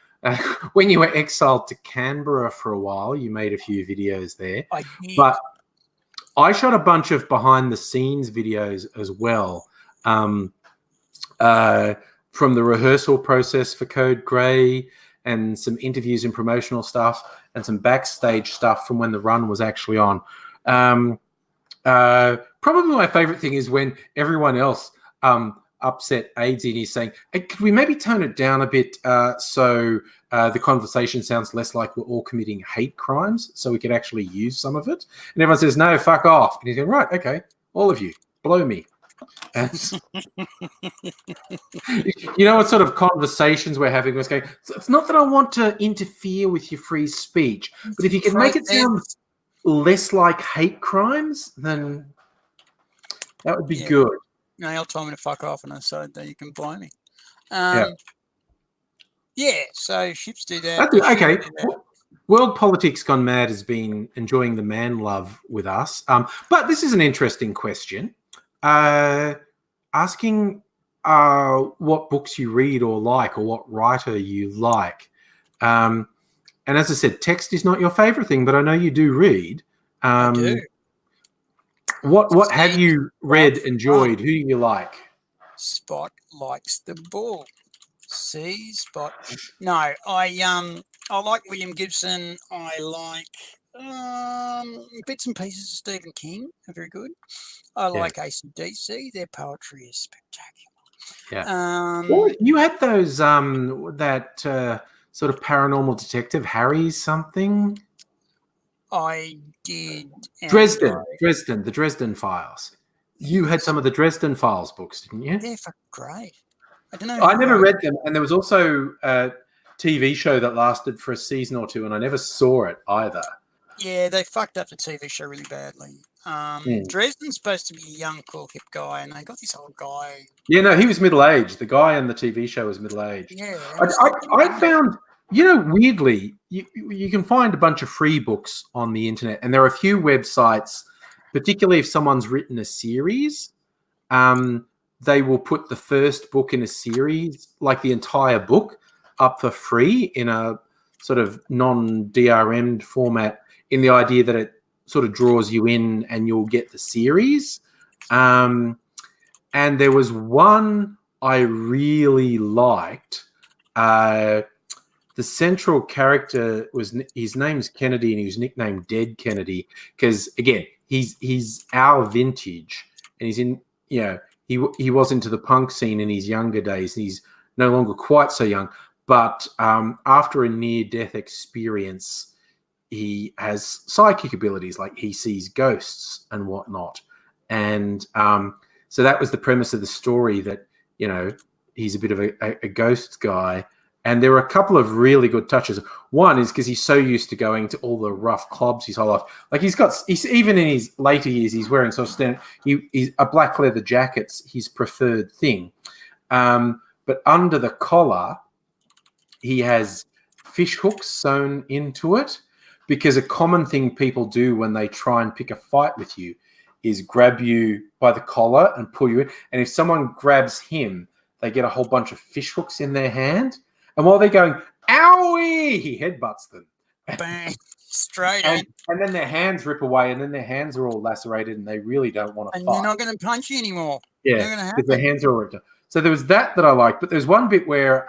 when you were exiled to Canberra for a while, you made a few videos there. But I shot a bunch of behind the scenes videos as well from the rehearsal process for Code Grey and some interviews and promotional stuff and some backstage stuff from when the run was actually on. Probably my favorite thing is when everyone else upset Aidsy and he's saying, hey, could we maybe tone it down a bit so the conversation sounds less like we're all committing hate crimes so we could actually use some of it? And everyone says, no, fuck off. And he's going, right, okay, all of you, blow me. And you know what sort of conversations we're having? We're going, it's not that I want to interfere with your free speech, but if you can make it sound less like hate crimes, then that would be good. No, he'll tell me to fuck off, and so that you can blow me. So ships do that. Okay. World Politics Gone Mad has been enjoying the man love with us. But this is an interesting question. Asking what books you read or like, or what writer you like. And as I said, text is not your favorite thing, but I know you do read. I do. What have you read, enjoyed? Who do you like? Spot likes the bull. See, Spot. No, I like William Gibson. I like bits and pieces of Stephen King. Are very good. I like AC/DC. Their poetry is spectacular. Yeah. Well, you had those that sort of paranormal detective Harry something. I did. The Dresden Files. You had some of the Dresden Files books, didn't you? They're great. I don't know. I never read them, and there was also a TV show that lasted for a season or two, and I never saw it either. Yeah, they fucked up the TV show really badly. Dresden's supposed to be a young, cool, hip guy, and they got this old guy. Yeah, no, he was middle-aged. The guy on the TV show was middle-aged. Yeah. I found, weirdly, you can find a bunch of free books on the internet, and there are a few websites, particularly if someone's written a series, they will put the first book in a series, like the entire book, up for free in a sort of non-DRM'd format, in the idea that it sort of draws you in and you'll get the series. And there was one I really liked. The central character his name's Kennedy, and he was nicknamed Dead Kennedy because, again, he's our vintage, and he's in, he was into the punk scene in his younger days, and he's no longer quite so young. But after a near-death experience, he has psychic abilities, like he sees ghosts and whatnot. And so that was the premise of the story, that, he's a bit of a ghost guy. And there were a couple of really good touches. One is because he's so used to going to all the rough clubs his whole life. Like he's even in his later years, he's wearing sort of standard. He's a black leather jacket's his preferred thing. But under the collar, he has fish hooks sewn into it, because a common thing people do when they try and pick a fight with you is grab you by the collar and pull you in. And if someone grabs him, they get a whole bunch of fish hooks in their hand. And while they're going, owie, he headbutts them. Bang, straight in. And then their hands rip away, and then their hands are all lacerated, and they really don't want to fight. And they're not going to punch you anymore. Yeah, because their hands are all ripped up. So there was that I liked. But there's one bit where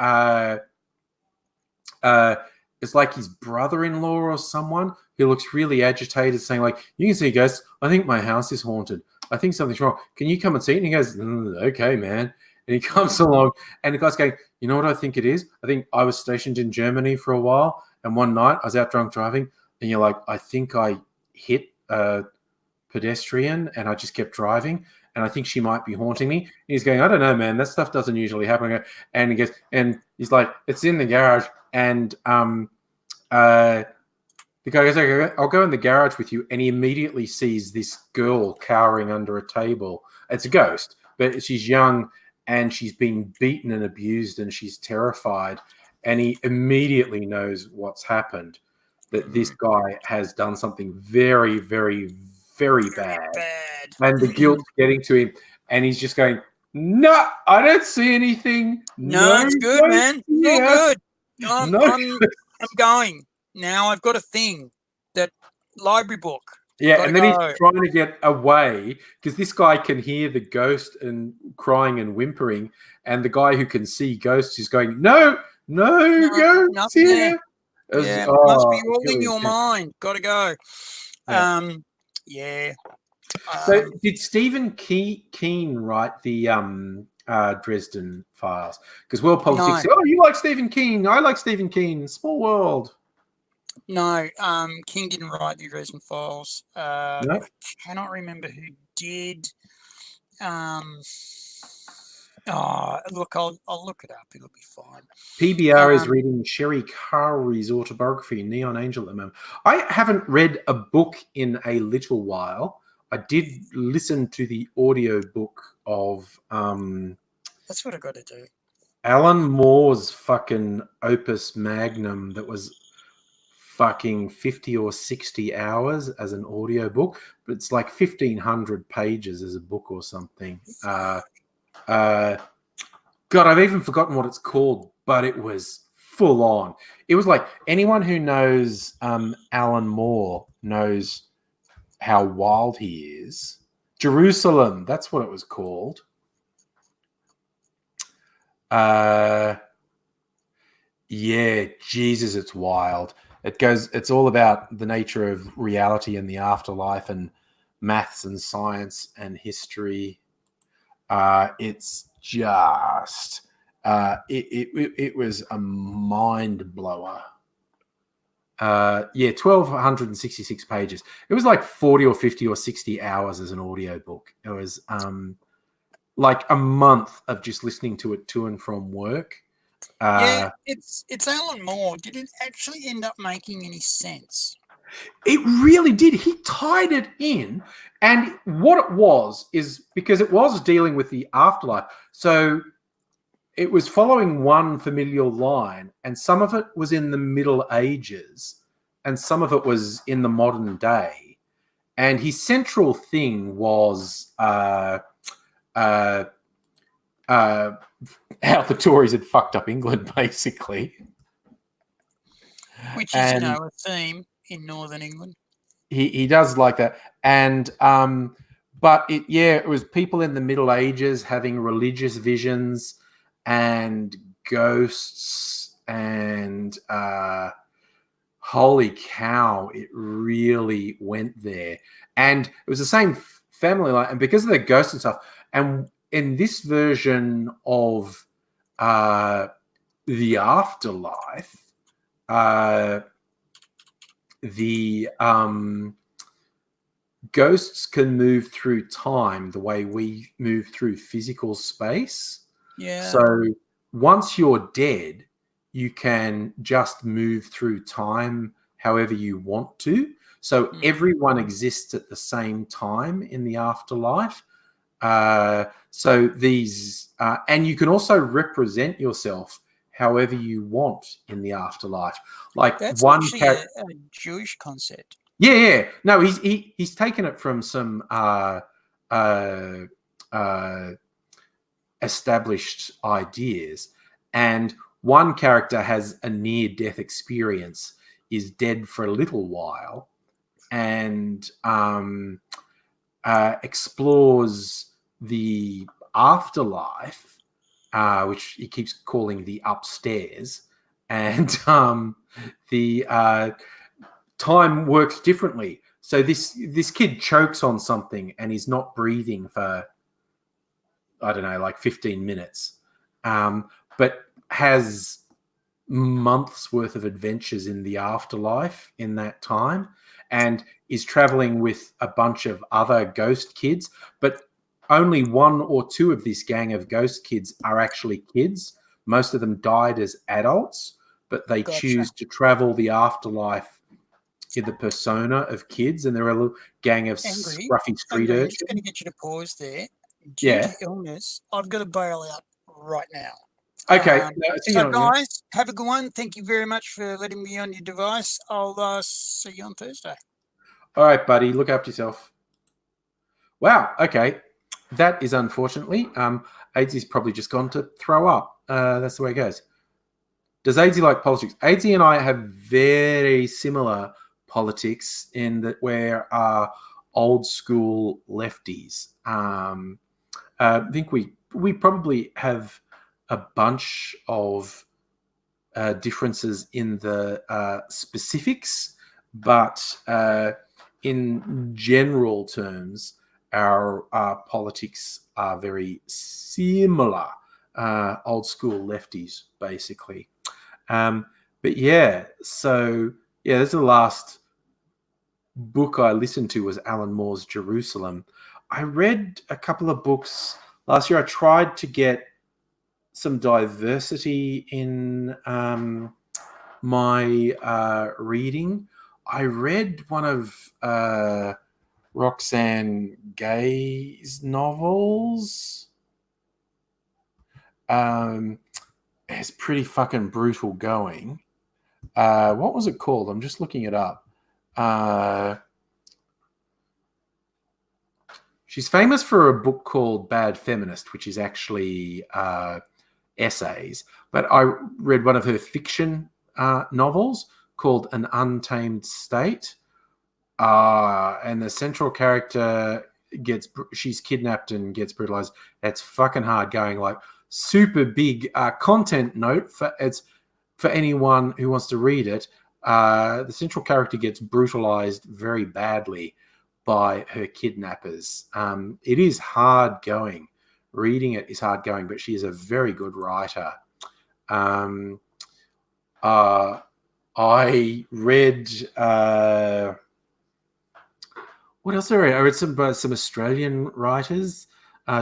it's like his brother-in-law or someone who looks really agitated, saying, like, you can see ghosts. I think my house is haunted. I think something's wrong. Can you come and see it? And he goes, okay, man. And he comes along, and the guy's going, you know what I think it is? I think I was stationed in Germany for a while, and one night I was out drunk driving, and you're like, I think I hit a pedestrian, and I just kept driving, and I think she might be haunting me. And he's going, I don't know, man. That stuff doesn't usually happen. And he goes, and he's like, it's in the garage. And the guy goes, okay, I'll go in the garage with you. And he immediately sees this girl cowering under a table. It's a ghost, but she's young, and she's been beaten and abused, and she's terrified. And he immediately knows what's happened, that this guy has done something very, very, very bad. And the guilt's getting to him. And he's just going, no, I don't see anything. No, it's good, man. It's all good. I'm going. Now I've got a thing, that library book. Yeah, and then he's trying to get away because this guy can hear the ghost and crying and whimpering, and the guy who can see ghosts is going, no, No, ghosts nothing here. there. It was- Yeah, oh, must be all in really your intense. mind. Got to go. Yeah. Yeah. So, did Stephen Keen write the Dresden Files? Because world politics. No. Oh, you like Stephen King? I like Stephen King. Small world. No, King didn't write the Dresden Files. No? I cannot remember who did. Look, I'll look it up. It'll be fine. PBR is reading Sherry Carey's autobiography, Neon Angel, at the moment. I haven't read a book in a little while. I did listen to the audio book of That's what I got to do. Alan Moore's fucking opus magnum that was fucking 50 or 60 hours as an audio book, but it's like 1,500 pages as a book or something. God, I've even forgotten what it's called, but it was full on. It was like anyone who knows Alan Moore knows how wild he is. Jerusalem, that's what it was called. Yeah, Jesus, it's wild. It's all about the nature of reality and the afterlife and maths and science and history. It's just it was a mind blower. 1,266 pages. It was like 40 or 50 or 60 hours as an audio book. It was like a month of just listening to it to and from work. Yeah, it's Alan Moore. Did it actually end up making any sense? It really did. He tied it in. And what it was is because it was dealing with the afterlife. So it was following one familial line, and some of it was in the Middle Ages, and some of it was in the modern day. And his central thing was how the Tories had fucked up England, basically. Which is, a theme in Northern England. He does like that. And but it was people in the Middle Ages having religious visions and ghosts and holy cow, it really went there. And it was the same family line, and because of the ghosts and stuff. And in this version of the afterlife, the ghosts can move through time the way we move through physical space. Yeah. So once you're dead, you can just move through time however you want to. So everyone exists at the same time in the afterlife. So these, and you can also represent yourself however you want in the afterlife. Like that's one actually a Jewish concept. Yeah. No, he's taken it from some established ideas, and one character has a near-death experience, is dead for a little while, and explores the afterlife, which he keeps calling the upstairs, and the time works differently. So this kid chokes on something and he's not breathing for, I don't know, like 15 minutes, but has months worth of adventures in the afterlife in that time, and is traveling with a bunch of other ghost kids, but only one or two of this gang of ghost kids are actually kids. Most of them died as adults, but they choose to travel the afterlife in the persona of kids, and they're a little gang of scruffy street urchins. I'm just going to get you to pause there. Due to illness, I've got to bail out right now. Okay. So guys, have a good one. Thank you very much for letting me on your device. I'll see you on Thursday. All right, buddy. Look after yourself. Wow. Okay. That is unfortunately. AIDSy's probably just gone to throw up. That's the way it goes. Does AIDSy like politics? AIDSy and I have very similar politics in that we're old school lefties. I think we probably have a bunch of differences in the specifics, but in general terms, our politics are very similar. Old school lefties, basically. But yeah, so yeah, this is the last book I listened to was Alan Moore's Jerusalem. I read a couple of books last year. I tried to get some diversity in my reading. I read one of Roxane Gay's novels. It's pretty fucking brutal going. What was it called? I'm just looking it up. She's famous for a book called Bad Feminist, which is actually essays. But I read one of her fiction novels called An Untamed State. And the central character she's kidnapped and gets brutalized. It's fucking hard going. Like, super big content note for anyone who wants to read it. The central character gets brutalized very badly by her kidnappers. It is hard going. Reading it is hard going, but she is a very good writer. I read what else did I read? I read some Australian writers.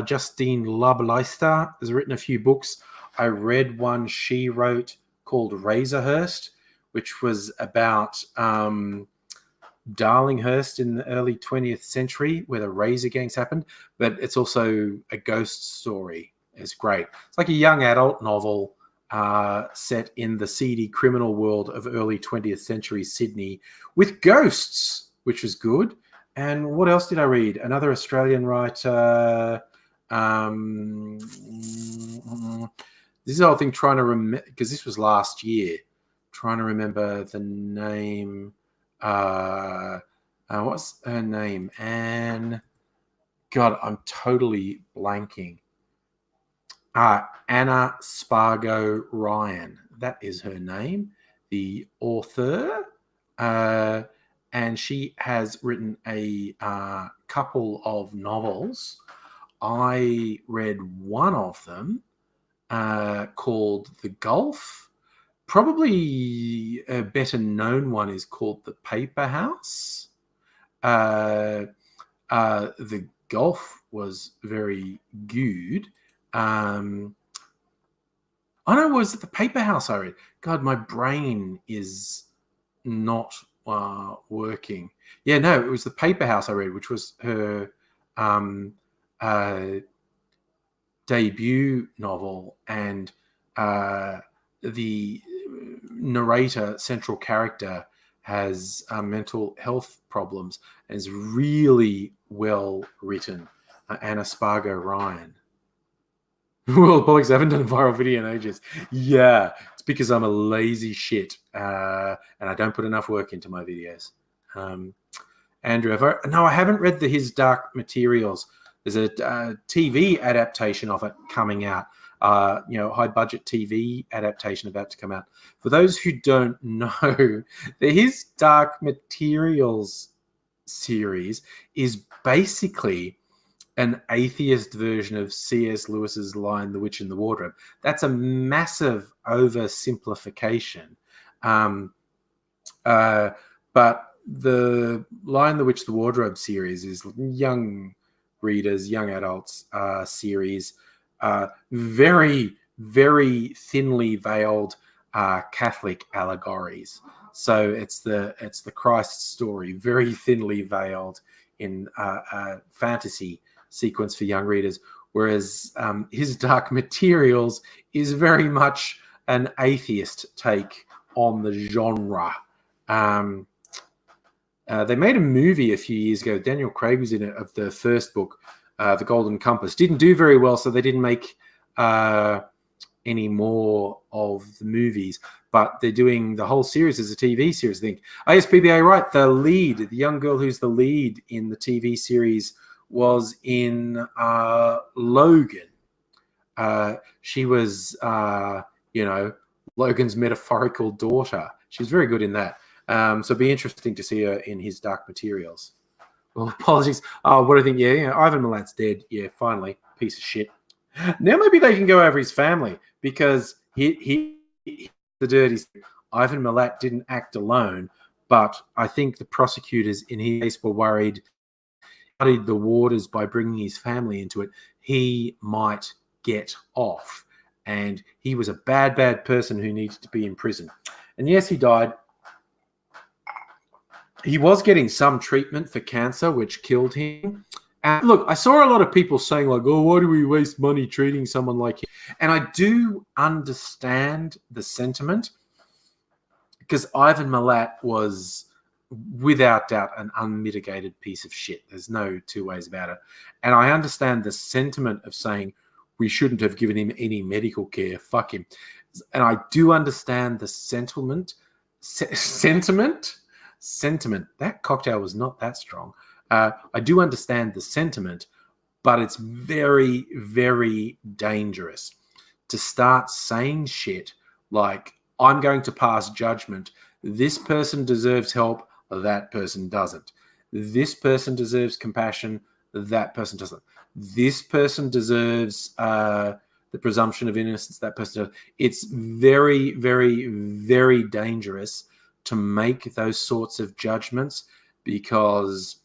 Justine Labalista has written a few books. I read one she wrote called Razorhurst, which was about Darlinghurst in the early 20th century, where the razor gangs happened. But it's also a ghost story. It's great. It's like a young adult novel set in the seedy criminal world of early 20th century Sydney with ghosts, which was good. And what else did I read? Another Australian writer. This is the whole thing trying to remember, because this was last year, trying to remember the name. What's her name? Anne. God, I'm totally blanking. Anna Spargo Ryan. That is her name. The author. And she has written a couple of novels. I read one of them called The Gulf. Probably a better known one is called The Paper House. The Gulf was very good. Oh no, was it The Paper House I read? God, my brain is not working. Yeah, no, it was The Paper House I read, which was her debut novel, and the narrator, central character, has mental health problems and is really well written. Anna Spargo Ryan. Well, Bollocks, I haven't done a viral video in ages. Yeah, it's because I'm a lazy shit and I don't put enough work into my videos. Andrew, I haven't read His Dark Materials. There's a TV adaptation of it coming out. High budget TV adaptation about to come out. For those who don't know, the His Dark Materials series is basically an atheist version of C.S. Lewis's Lion, the Witch, and the Wardrobe. That's a massive oversimplification. But the Lion, the Witch, the Wardrobe series is young readers, young adults series. Very, very thinly veiled Catholic allegories. So it's the Christ story, very thinly veiled in fantasy sequence for young readers, whereas His Dark Materials is very much an atheist take on the genre. They made a movie a few years ago. Daniel Craig was in it, of the first book, The Golden Compass. Didn't do very well, so they didn't make any more of the movies. But they're doing the whole series as a TV series. I think, yes, PBA, right. The young girl who's the lead in the TV series was in Logan. She was, Logan's metaphorical daughter. She's very good in that. So it'd be interesting to see her in his Dark Materials. Well, apologies. Oh, what do I think? Yeah, Ivan Milat's dead. Yeah, finally. Piece of shit. Now maybe they can go over his family because he the dirty. Ivan Milat didn't act alone, but I think the prosecutors in his case were worried muddied the waters by bringing his family into it. He might get off. And he was a bad, bad person who needed to be in prison. And yes, he died. He was getting some treatment for cancer, which killed him. And look, I saw a lot of people saying like, oh, why do we waste money treating someone like him? And I do understand the sentiment because Ivan Milat was without doubt an unmitigated piece of shit. There's no two ways about it. And I understand the sentiment of saying we shouldn't have given him any medical care. Fuck him. And I do understand the sentiment. That cocktail was not that strong. I do understand the sentiment, but it's very, very dangerous to start saying shit like, I'm going to pass judgment. This person deserves help. That person doesn't. This person deserves compassion. That person doesn't. This person deserves the presumption of innocence. That person doesn't. It's very, very, very dangerous to make those sorts of judgments because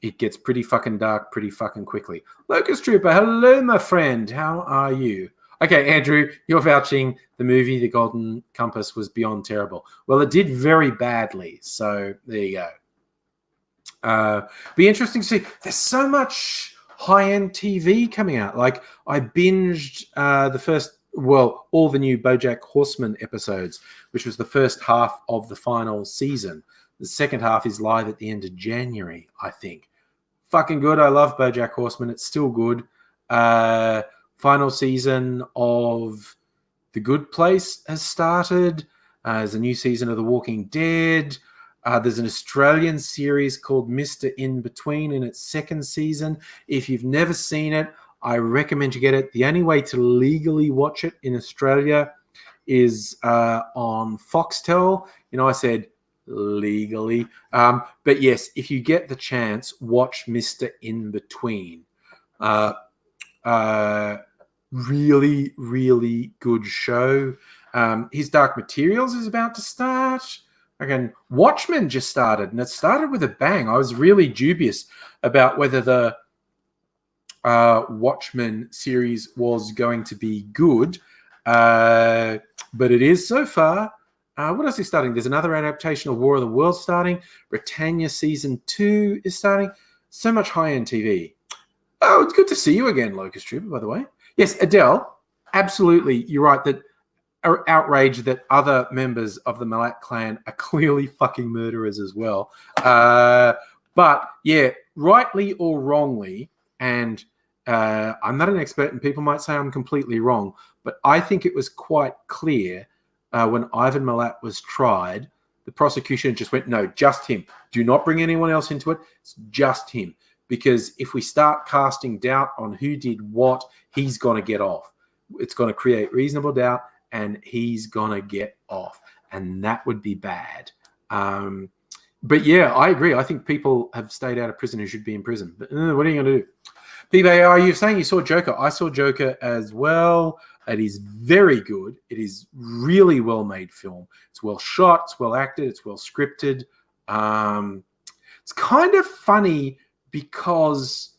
it gets pretty fucking dark pretty fucking quickly. Locust Trooper, hello, my friend. How are you? Okay, Andrew, you're vouching the movie The Golden Compass was beyond terrible. Well, it did very badly, so there you go. Be interesting to see. There's so much high-end TV coming out. Like, I binged all the new BoJack Horseman episodes, which was the first half of the final season. The second half is live at the end of January, I think. Fucking good. I love BoJack Horseman. It's still good. Final season of The Good Place has started. There's a new season of The Walking Dead. There's an Australian series called Mr. In Between in its second season. If you've never seen it, I recommend you get it. The only way to legally watch it in Australia is on Foxtel. You know, I said legally. But yes, if you get the chance, watch Mr. In Between. Really, really good show. His Dark Materials is about to start. Again, Watchmen just started, and it started with a bang. I was really dubious about whether the Watchmen series was going to be good, but it is so far. What else is starting? There's another adaptation of War of the Worlds starting. Britannia Season 2 is starting. So much high-end TV. Oh, it's good to see you again, Locust Trooper, by the way. Yes, Adele, absolutely. You're right that outraged that other members of the Milat clan are clearly fucking murderers as well. But yeah, rightly or wrongly, and I'm not an expert and people might say I'm completely wrong, but I think it was quite clear when Ivan Milat was tried, the prosecution just went, no, just him. Do not bring anyone else into it. It's just him. Because if we start casting doubt on who did what, he's going to get off. It's going to create reasonable doubt, and he's going to get off. And that would be bad. But yeah, I agree. I think people have stayed out of prison who should be in prison. But what are you going to do? PBA, are you saying you saw Joker? I saw Joker as well. It is very good. It is really well-made film. It's well shot. It's well acted. It's well scripted. It's kind of funny because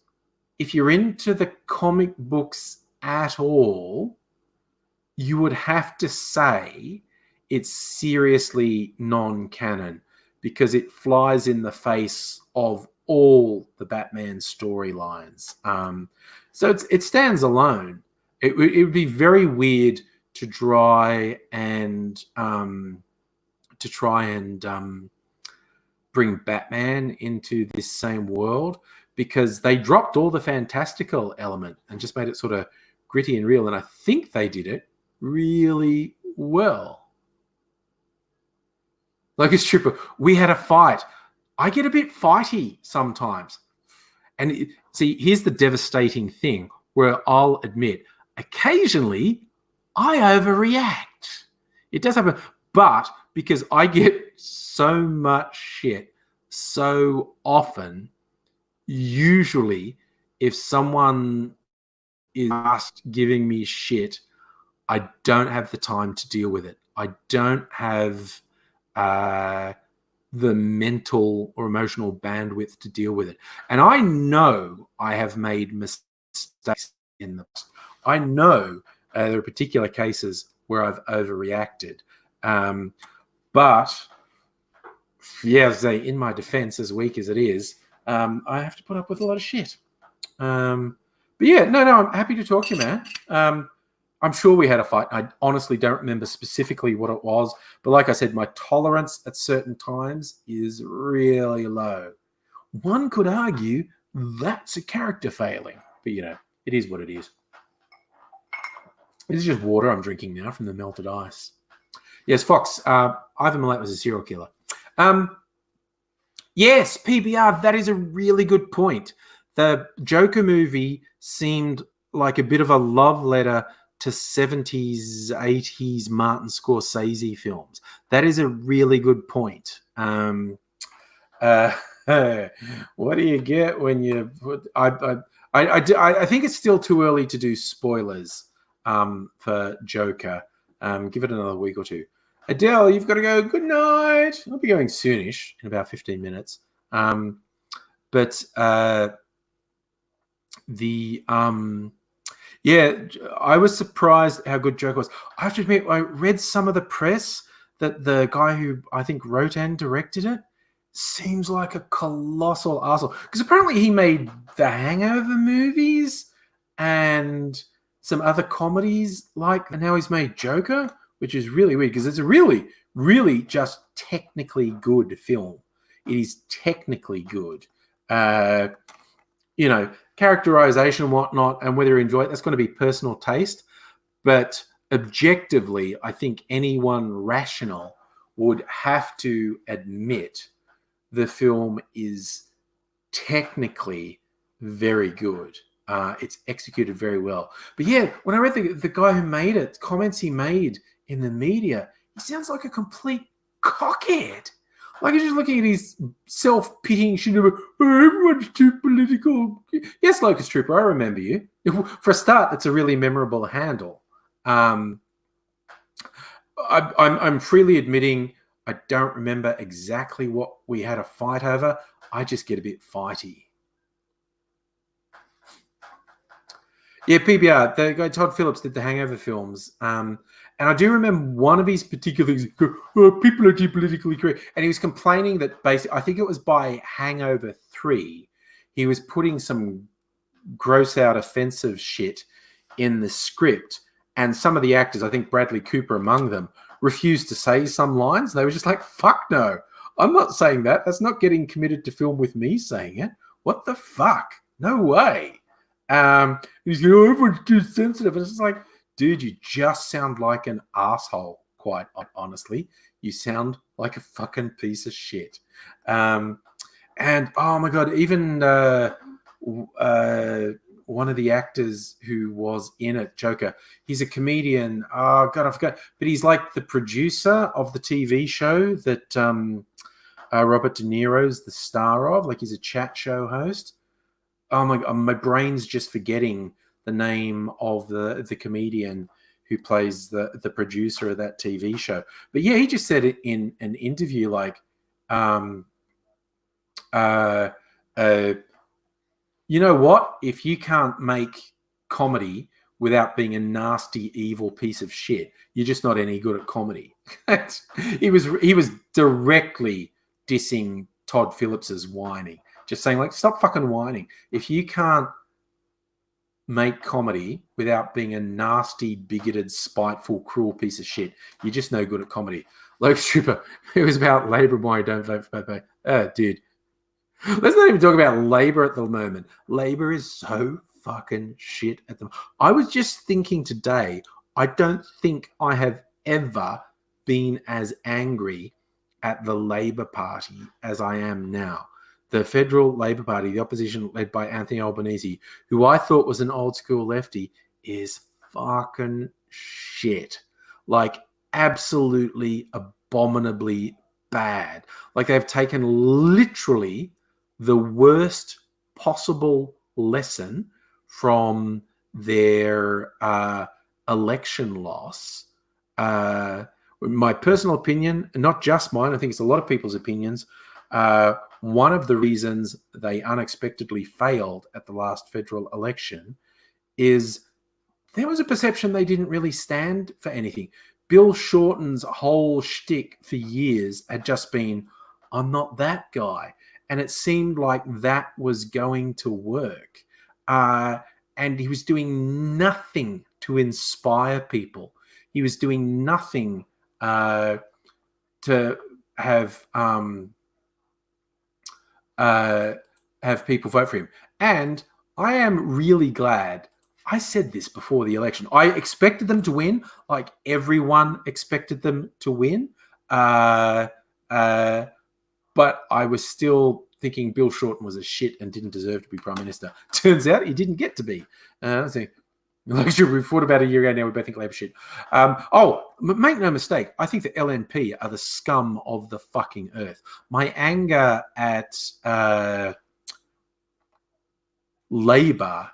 if you're into the comic books at all, you would have to say it's seriously non-canon because it flies in the face of all the Batman storylines. So it stands alone. It would be very weird to try and bring Batman into this same world because they dropped all the fantastical element and just made it sort of gritty and real. And I think they did it really well. Locust Trooper, we had a fight. I get a bit fighty sometimes. And see, here's the devastating thing where I'll admit, occasionally I overreact. It does happen. But because I get so much shit so often, usually if someone is just giving me shit, I don't have the time to deal with it. I don't have the mental or emotional bandwidth to deal with it. And I know I have made mistakes in the past. I know there are particular cases where I've overreacted. But yeah, say in my defense, as weak as it is, I have to put up with a lot of shit. But yeah, no, I'm happy to talk to you, man. I'm sure we had a fight. I honestly don't remember specifically what it was. But like I said, my tolerance at certain times is really low. One could argue that's a character failing. But, you know, it is what it is. This is just water I'm drinking now from the melted ice. Yes, Fox, Ivan Milat was a serial killer. Yes, PBR, that is a really good point. The Joker movie seemed like a bit of a love letter to 70s, 80s Martin Scorsese films. That is a really good point. What do you get when you put... I think it's still too early to do spoilers for Joker. Give it another week or two. Adele, you've got to go. Good night. I'll be going soonish in about 15 minutes. Yeah, I was surprised how good Joker was. I have to admit, I read some of the press that the guy who I think wrote and directed it seems like a colossal arsehole. Because apparently he made the Hangover movies and some other comedies and now he's made Joker, which is really weird because it's a really, really just technically good film. It is technically good. Characterization and whatnot, and whether you enjoy it, that's going to be personal taste. But objectively, I think anyone rational would have to admit the film is technically very good. It's executed very well. But yeah, when I read the guy who made it, comments he made in the media, he sounds like a complete cockhead. Like he's just looking at his self-pitying shit about, everyone's too political. Yes, Locust Trooper, I remember you. For a start, that's a really memorable handle. I'm freely admitting I don't remember exactly what we had a fight over. I just get a bit fighty. Yeah, PBR, the guy Todd Phillips did the Hangover films. And I do remember one of his particular things, people are too politically correct. And he was complaining that basically, I think it was by Hangover 3, he was putting some gross out offensive shit in the script. And some of the actors, I think Bradley Cooper among them, refused to say some lines. They were just like, fuck no, I'm not saying that. That's not getting committed to film with me saying it. What the fuck? No way. He's like, everyone's too sensitive. And it's just like, dude, you just sound like an asshole, quite honestly. You sound like a fucking piece of shit. And, oh my God, even one of the actors who was in it, Joker, he's a comedian. Oh, God, I forgot. But he's like the producer of the TV show that Robert De Niro's the star of. Like he's a chat show host. Oh my God, my brain's just forgetting the name of the comedian who plays the producer of that TV show. But yeah, he just said it in an interview, like, you know what? If you can't make comedy without being a nasty, evil piece of shit, you're just not any good at comedy. he was directly dissing Todd Phillips's whining, just saying like, stop fucking whining. If you can't make comedy without being a nasty, bigoted, spiteful, cruel piece of shit, you're just no good at comedy. Locust Trooper, it was about Labour, why don't vote for Pepe. Dude, let's not even talk about Labour at the moment. Labour is so fucking shit at the moment. I was just thinking today, I don't think I have ever been as angry at the Labour Party as I am now. The Federal Labour Party, the opposition led by Anthony Albanese, who I thought was an old school lefty, is fucking shit. Like, absolutely abominably bad. Like they've taken literally the worst possible lesson from their election loss. My personal opinion, not just mine, I think it's a lot of people's opinions. One of the reasons they unexpectedly failed at the last federal election is there was a perception they didn't really stand for anything. Bill Shorten's whole shtick for years had just been, I'm not that guy. And it seemed like that was going to work. And he was doing nothing to inspire people. He was doing nothing to have people vote for him. And I am really glad. I said this before the election. I expected them to win, like everyone expected them to win. But I was still thinking Bill Shorten was a shit and didn't deserve to be Prime Minister. Turns out he didn't get to be. We thought about a year ago now, we both think Labour shit. Make no mistake, I think the LNP are the scum of the fucking earth. My anger at Labour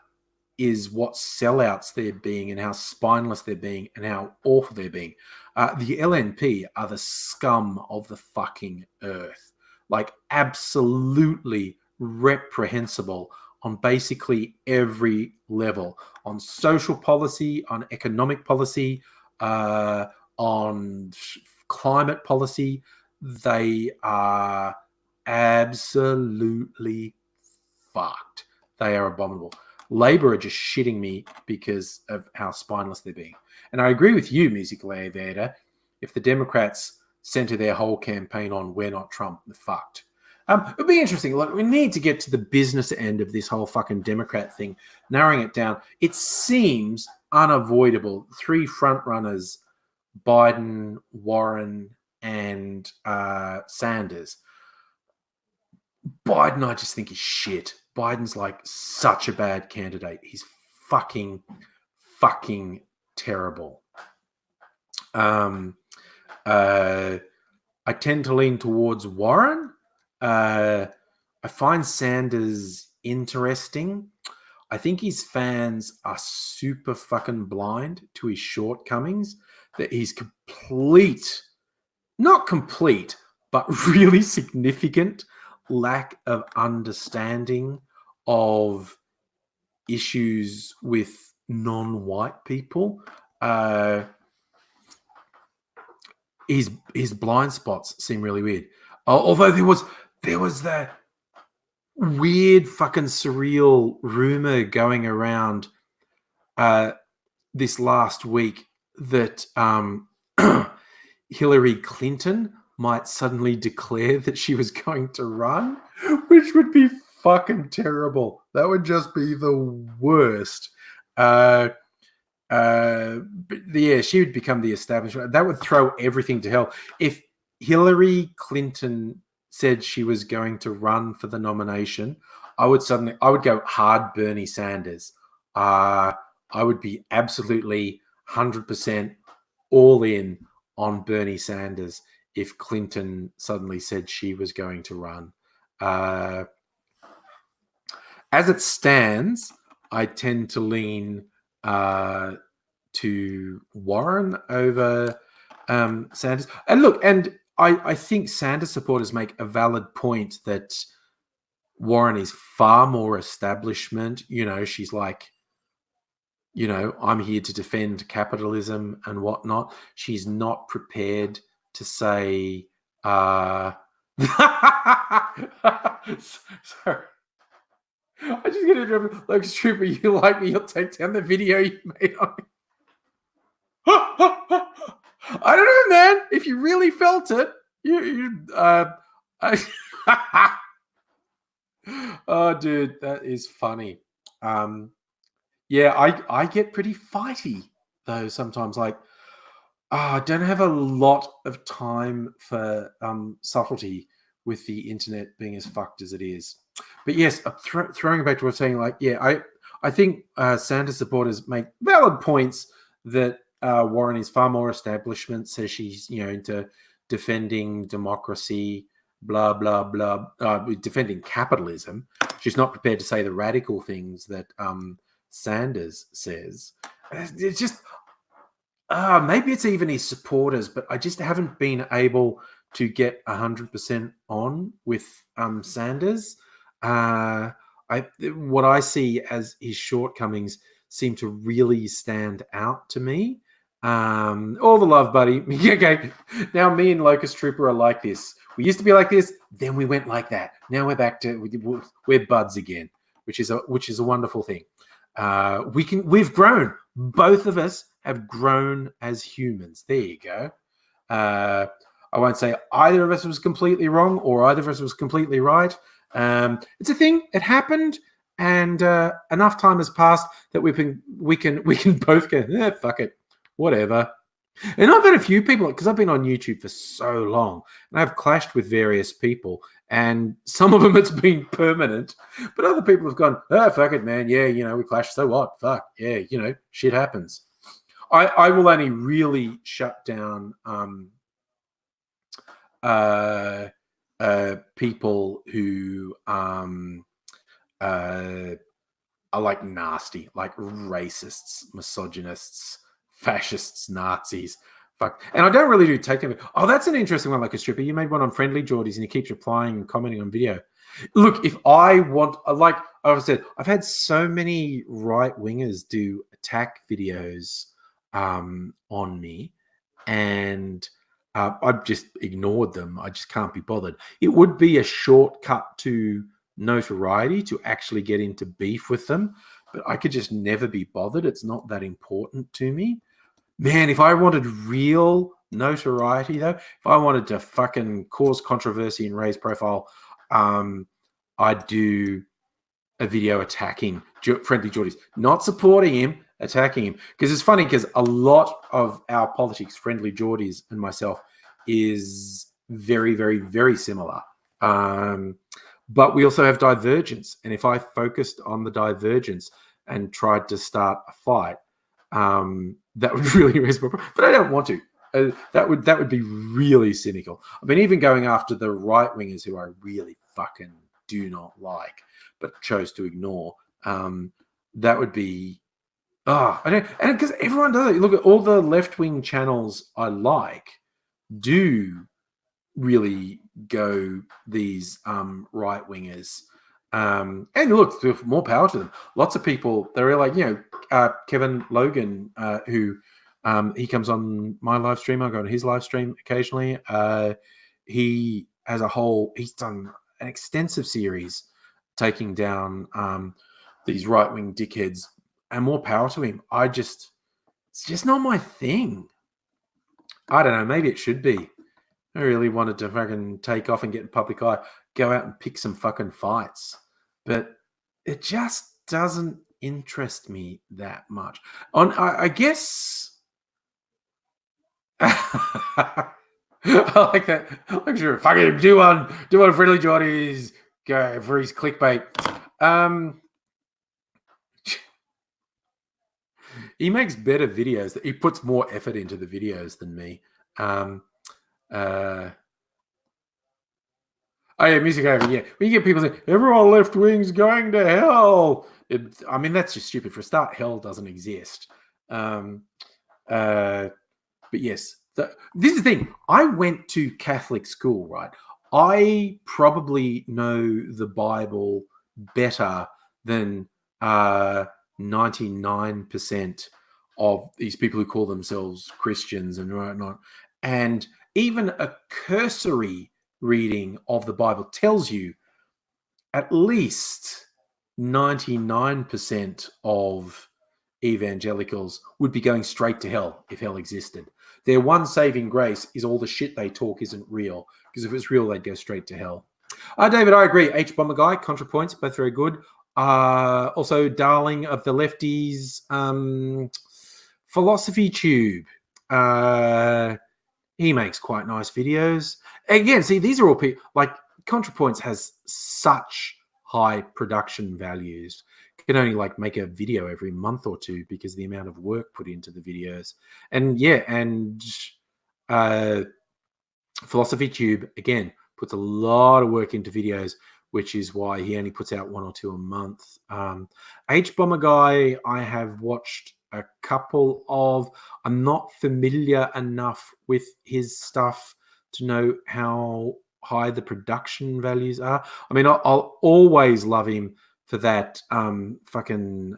is what sellouts they're being and how spineless they're being and how awful they're being. The LNP are the scum of the fucking earth. Like absolutely reprehensible on basically every level. On social policy, on economic policy, on climate policy. They are absolutely fucked. They are abominable. Labour are just shitting me because of how spineless they're being. And I agree with you, Musical Aviator. If the Democrats center their whole campaign on "We're not Trump," they're fucked. It'd be interesting. Look, we need to get to the business end of this whole fucking Democrat thing, narrowing it down. It seems unavoidable. Three frontrunners, Biden, Warren, and Sanders. Biden, I just think is shit. Biden's like such a bad candidate. He's fucking terrible. I tend to lean towards Warren. I find Sanders interesting. I think his fans are super fucking blind to his shortcomings, that he's not complete, but really significant lack of understanding of issues with non-white people. His blind spots seem really weird. Although there was that weird fucking surreal rumor going around this last week that Hillary Clinton might suddenly declare that she was going to run, which would be fucking terrible. That would just be the worst. But yeah, she would become the establishment. That would throw everything to hell. If Hillary Clinton said she was going to run for the nomination, I would go hard Bernie Sanders. I would be absolutely 100% all in on Bernie Sanders if Clinton suddenly said she was going to run. As it stands, I tend to lean to Warren over Sanders. And look, I think Sanders supporters make a valid point that Warren is far more establishment. She's like, I'm here to defend capitalism and whatnot. She's not prepared to say, sorry. I just get to Locust Trooper, you like me, you'll take down the video you made on me. I don't know, man. If you really felt it, oh, dude, that is funny. Yeah, I get pretty fighty though sometimes. Like, I don't have a lot of time for subtlety with the internet being as fucked as it is. But yes, throwing it back to what I was saying, like, yeah, I think Sanders supporters make valid points that Warren is far more establishment, says she's, into defending democracy, blah, blah, blah, defending capitalism. She's not prepared to say the radical things that Sanders says. It's just, maybe it's even his supporters, but I just haven't been able to get 100% on with Sanders. What I see as his shortcomings seem to really stand out to me. All the love, buddy. Okay, now me and Locust Trooper are like this. We used to be like this, then we went like that. Now we're back to we're buds again, which is a wonderful thing. We've grown. Both of us have grown as humans. There you go. I won't say either of us was completely wrong or either of us was completely right. It's a thing. It happened, and enough time has passed that we can both go, fuck it, whatever. And I've had a few people, because I've been on YouTube for so long, and I've clashed with various people, and some of them it's been permanent, but other people have gone, fuck it, man. Yeah, we clashed. So what? Fuck. Yeah, shit happens. I will only really shut down people who are like nasty, like racists, misogynists, fascists, Nazis. Fuck. And I don't really do take them. Oh, that's an interesting one, like a stripper. You made one on Friendly Geordies and he keeps replying and commenting on video. Look, if I want, like I said, I've had so many right-wingers do attack videos on me, and I've just ignored them. I just can't be bothered. It would be a shortcut to notoriety to actually get into beef with them, but I could just never be bothered. It's not that important to me. Man, if I wanted real notoriety, though, if I wanted to fucking cause controversy and raise profile, I'd do a video attacking Friendly Geordies, not supporting him, attacking him. Because it's funny, because a lot of our politics, Friendly Geordies and myself, is very, very, very similar. But we also have divergence. And if I focused on the divergence and tried to start a fight, that would really raise my problem. But I don't want to. That would be really cynical. I mean, even going after the right-wingers who I really fucking do not like, but chose to ignore, that would be... I don't... And because everyone does it. Look at all the left-wing channels I like do really go these right-wingers. And look, more power to them. Lots of people, they're like, Kevin Logan, who he comes on my live stream. I go on his live stream occasionally. He has he's done an extensive series taking down these right-wing dickheads, and more power to him. It's just not my thing. I don't know. Maybe it should be. I really wanted to fucking take off and get in public eye, go out and pick some fucking fights. But it just doesn't interest me that much. I guess... I like that. I'm sure. Fucking do one Friendly Geordies. Go for his clickbait. He makes better videos. He puts more effort into the videos than me. Oh yeah, music over. Yeah, when you get people saying everyone left wing's going to hell, I mean that's just stupid. For a start, hell doesn't exist. But yes, this is the thing. I went to Catholic school, right? I probably know the Bible better than 99% of these people who call themselves Christians and whatnot. And even a cursory reading of the Bible tells you at least 99% of evangelicals would be going straight to hell if hell existed. Their one saving grace is all the shit they talk isn't real, because if it's real, they'd go straight to hell. David, I agree. H. Bomber Guy, ContraPoints, both very good. Also, darling of the lefties, Philosophy Tube. He makes quite nice videos. Again, see, these are all people, like ContraPoints has such high production values can only like make a video every month or two because of the amount of work put into the videos. And yeah, and Philosophy Tube again puts a lot of work into videos, which is why he only puts out 1 or 2 a month. H-Bomber Guy, I have watched a couple of. I'm not familiar enough with his stuff to know how high the production values are. I mean, I'll always love him for that fucking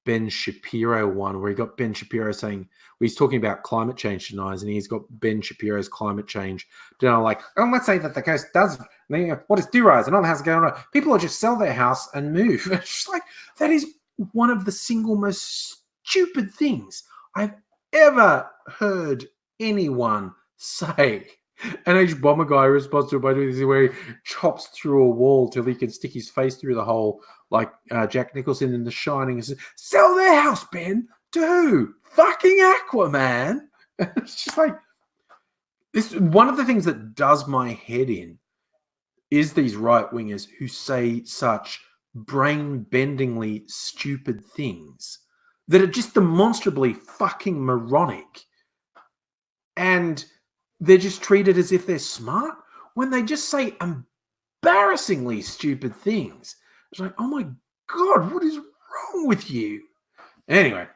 Ben Shapiro one where he got Ben Shapiro saying, he's talking about climate change deniers, and he's got Ben Shapiro's climate change denial, like, oh, let's say that the coast does, what is do-rise and all the houses going on. People will just sell their house and move. It's just like, that is one of the single most stupid things I've ever heard anyone say. And H-Bomber Guy responds to it by doing this where he chops through a wall till he can stick his face through the hole, like Jack Nicholson in The Shining, and says, sell their house, Ben. To who? Fucking Aquaman. It's just like, this. One of the things that does my head in is these right-wingers who say such brain-bendingly stupid things that are just demonstrably fucking moronic. And they're just treated as if they're smart when they just say embarrassingly stupid things. It's like, oh my God, what is wrong with you? Anyway,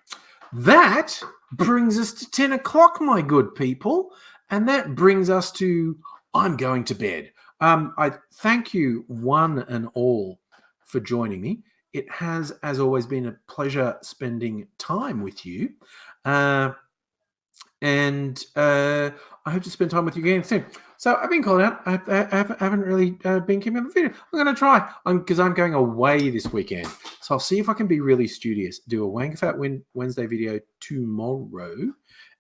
that brings us to 10 o'clock, my good people. And that brings us to I'm going to bed. I thank you one and all for joining me. It has, as always, been a pleasure spending time with you. And I hope to spend time with you again soon. So I've been called out. I haven't really been keeping up the video. I'm going to try because I'm going away this weekend. So I'll see if I can be really studious. Do a Wanker Fat Wednesday video tomorrow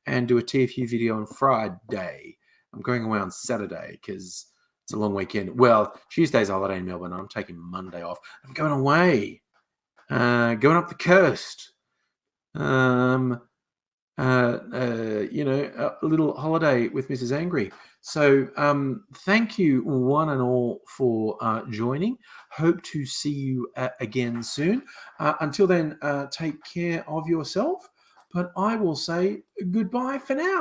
and do a TFU video on Friday. I'm going away on Saturday because it's a long weekend. Well, Tuesday's a holiday in Melbourne. I'm taking Monday off. I'm going away, going up the coast. A little holiday with Mrs. Angry. So thank you one and all for joining. Hope to see you again soon. Until then, take care of yourself. But I will say goodbye for now.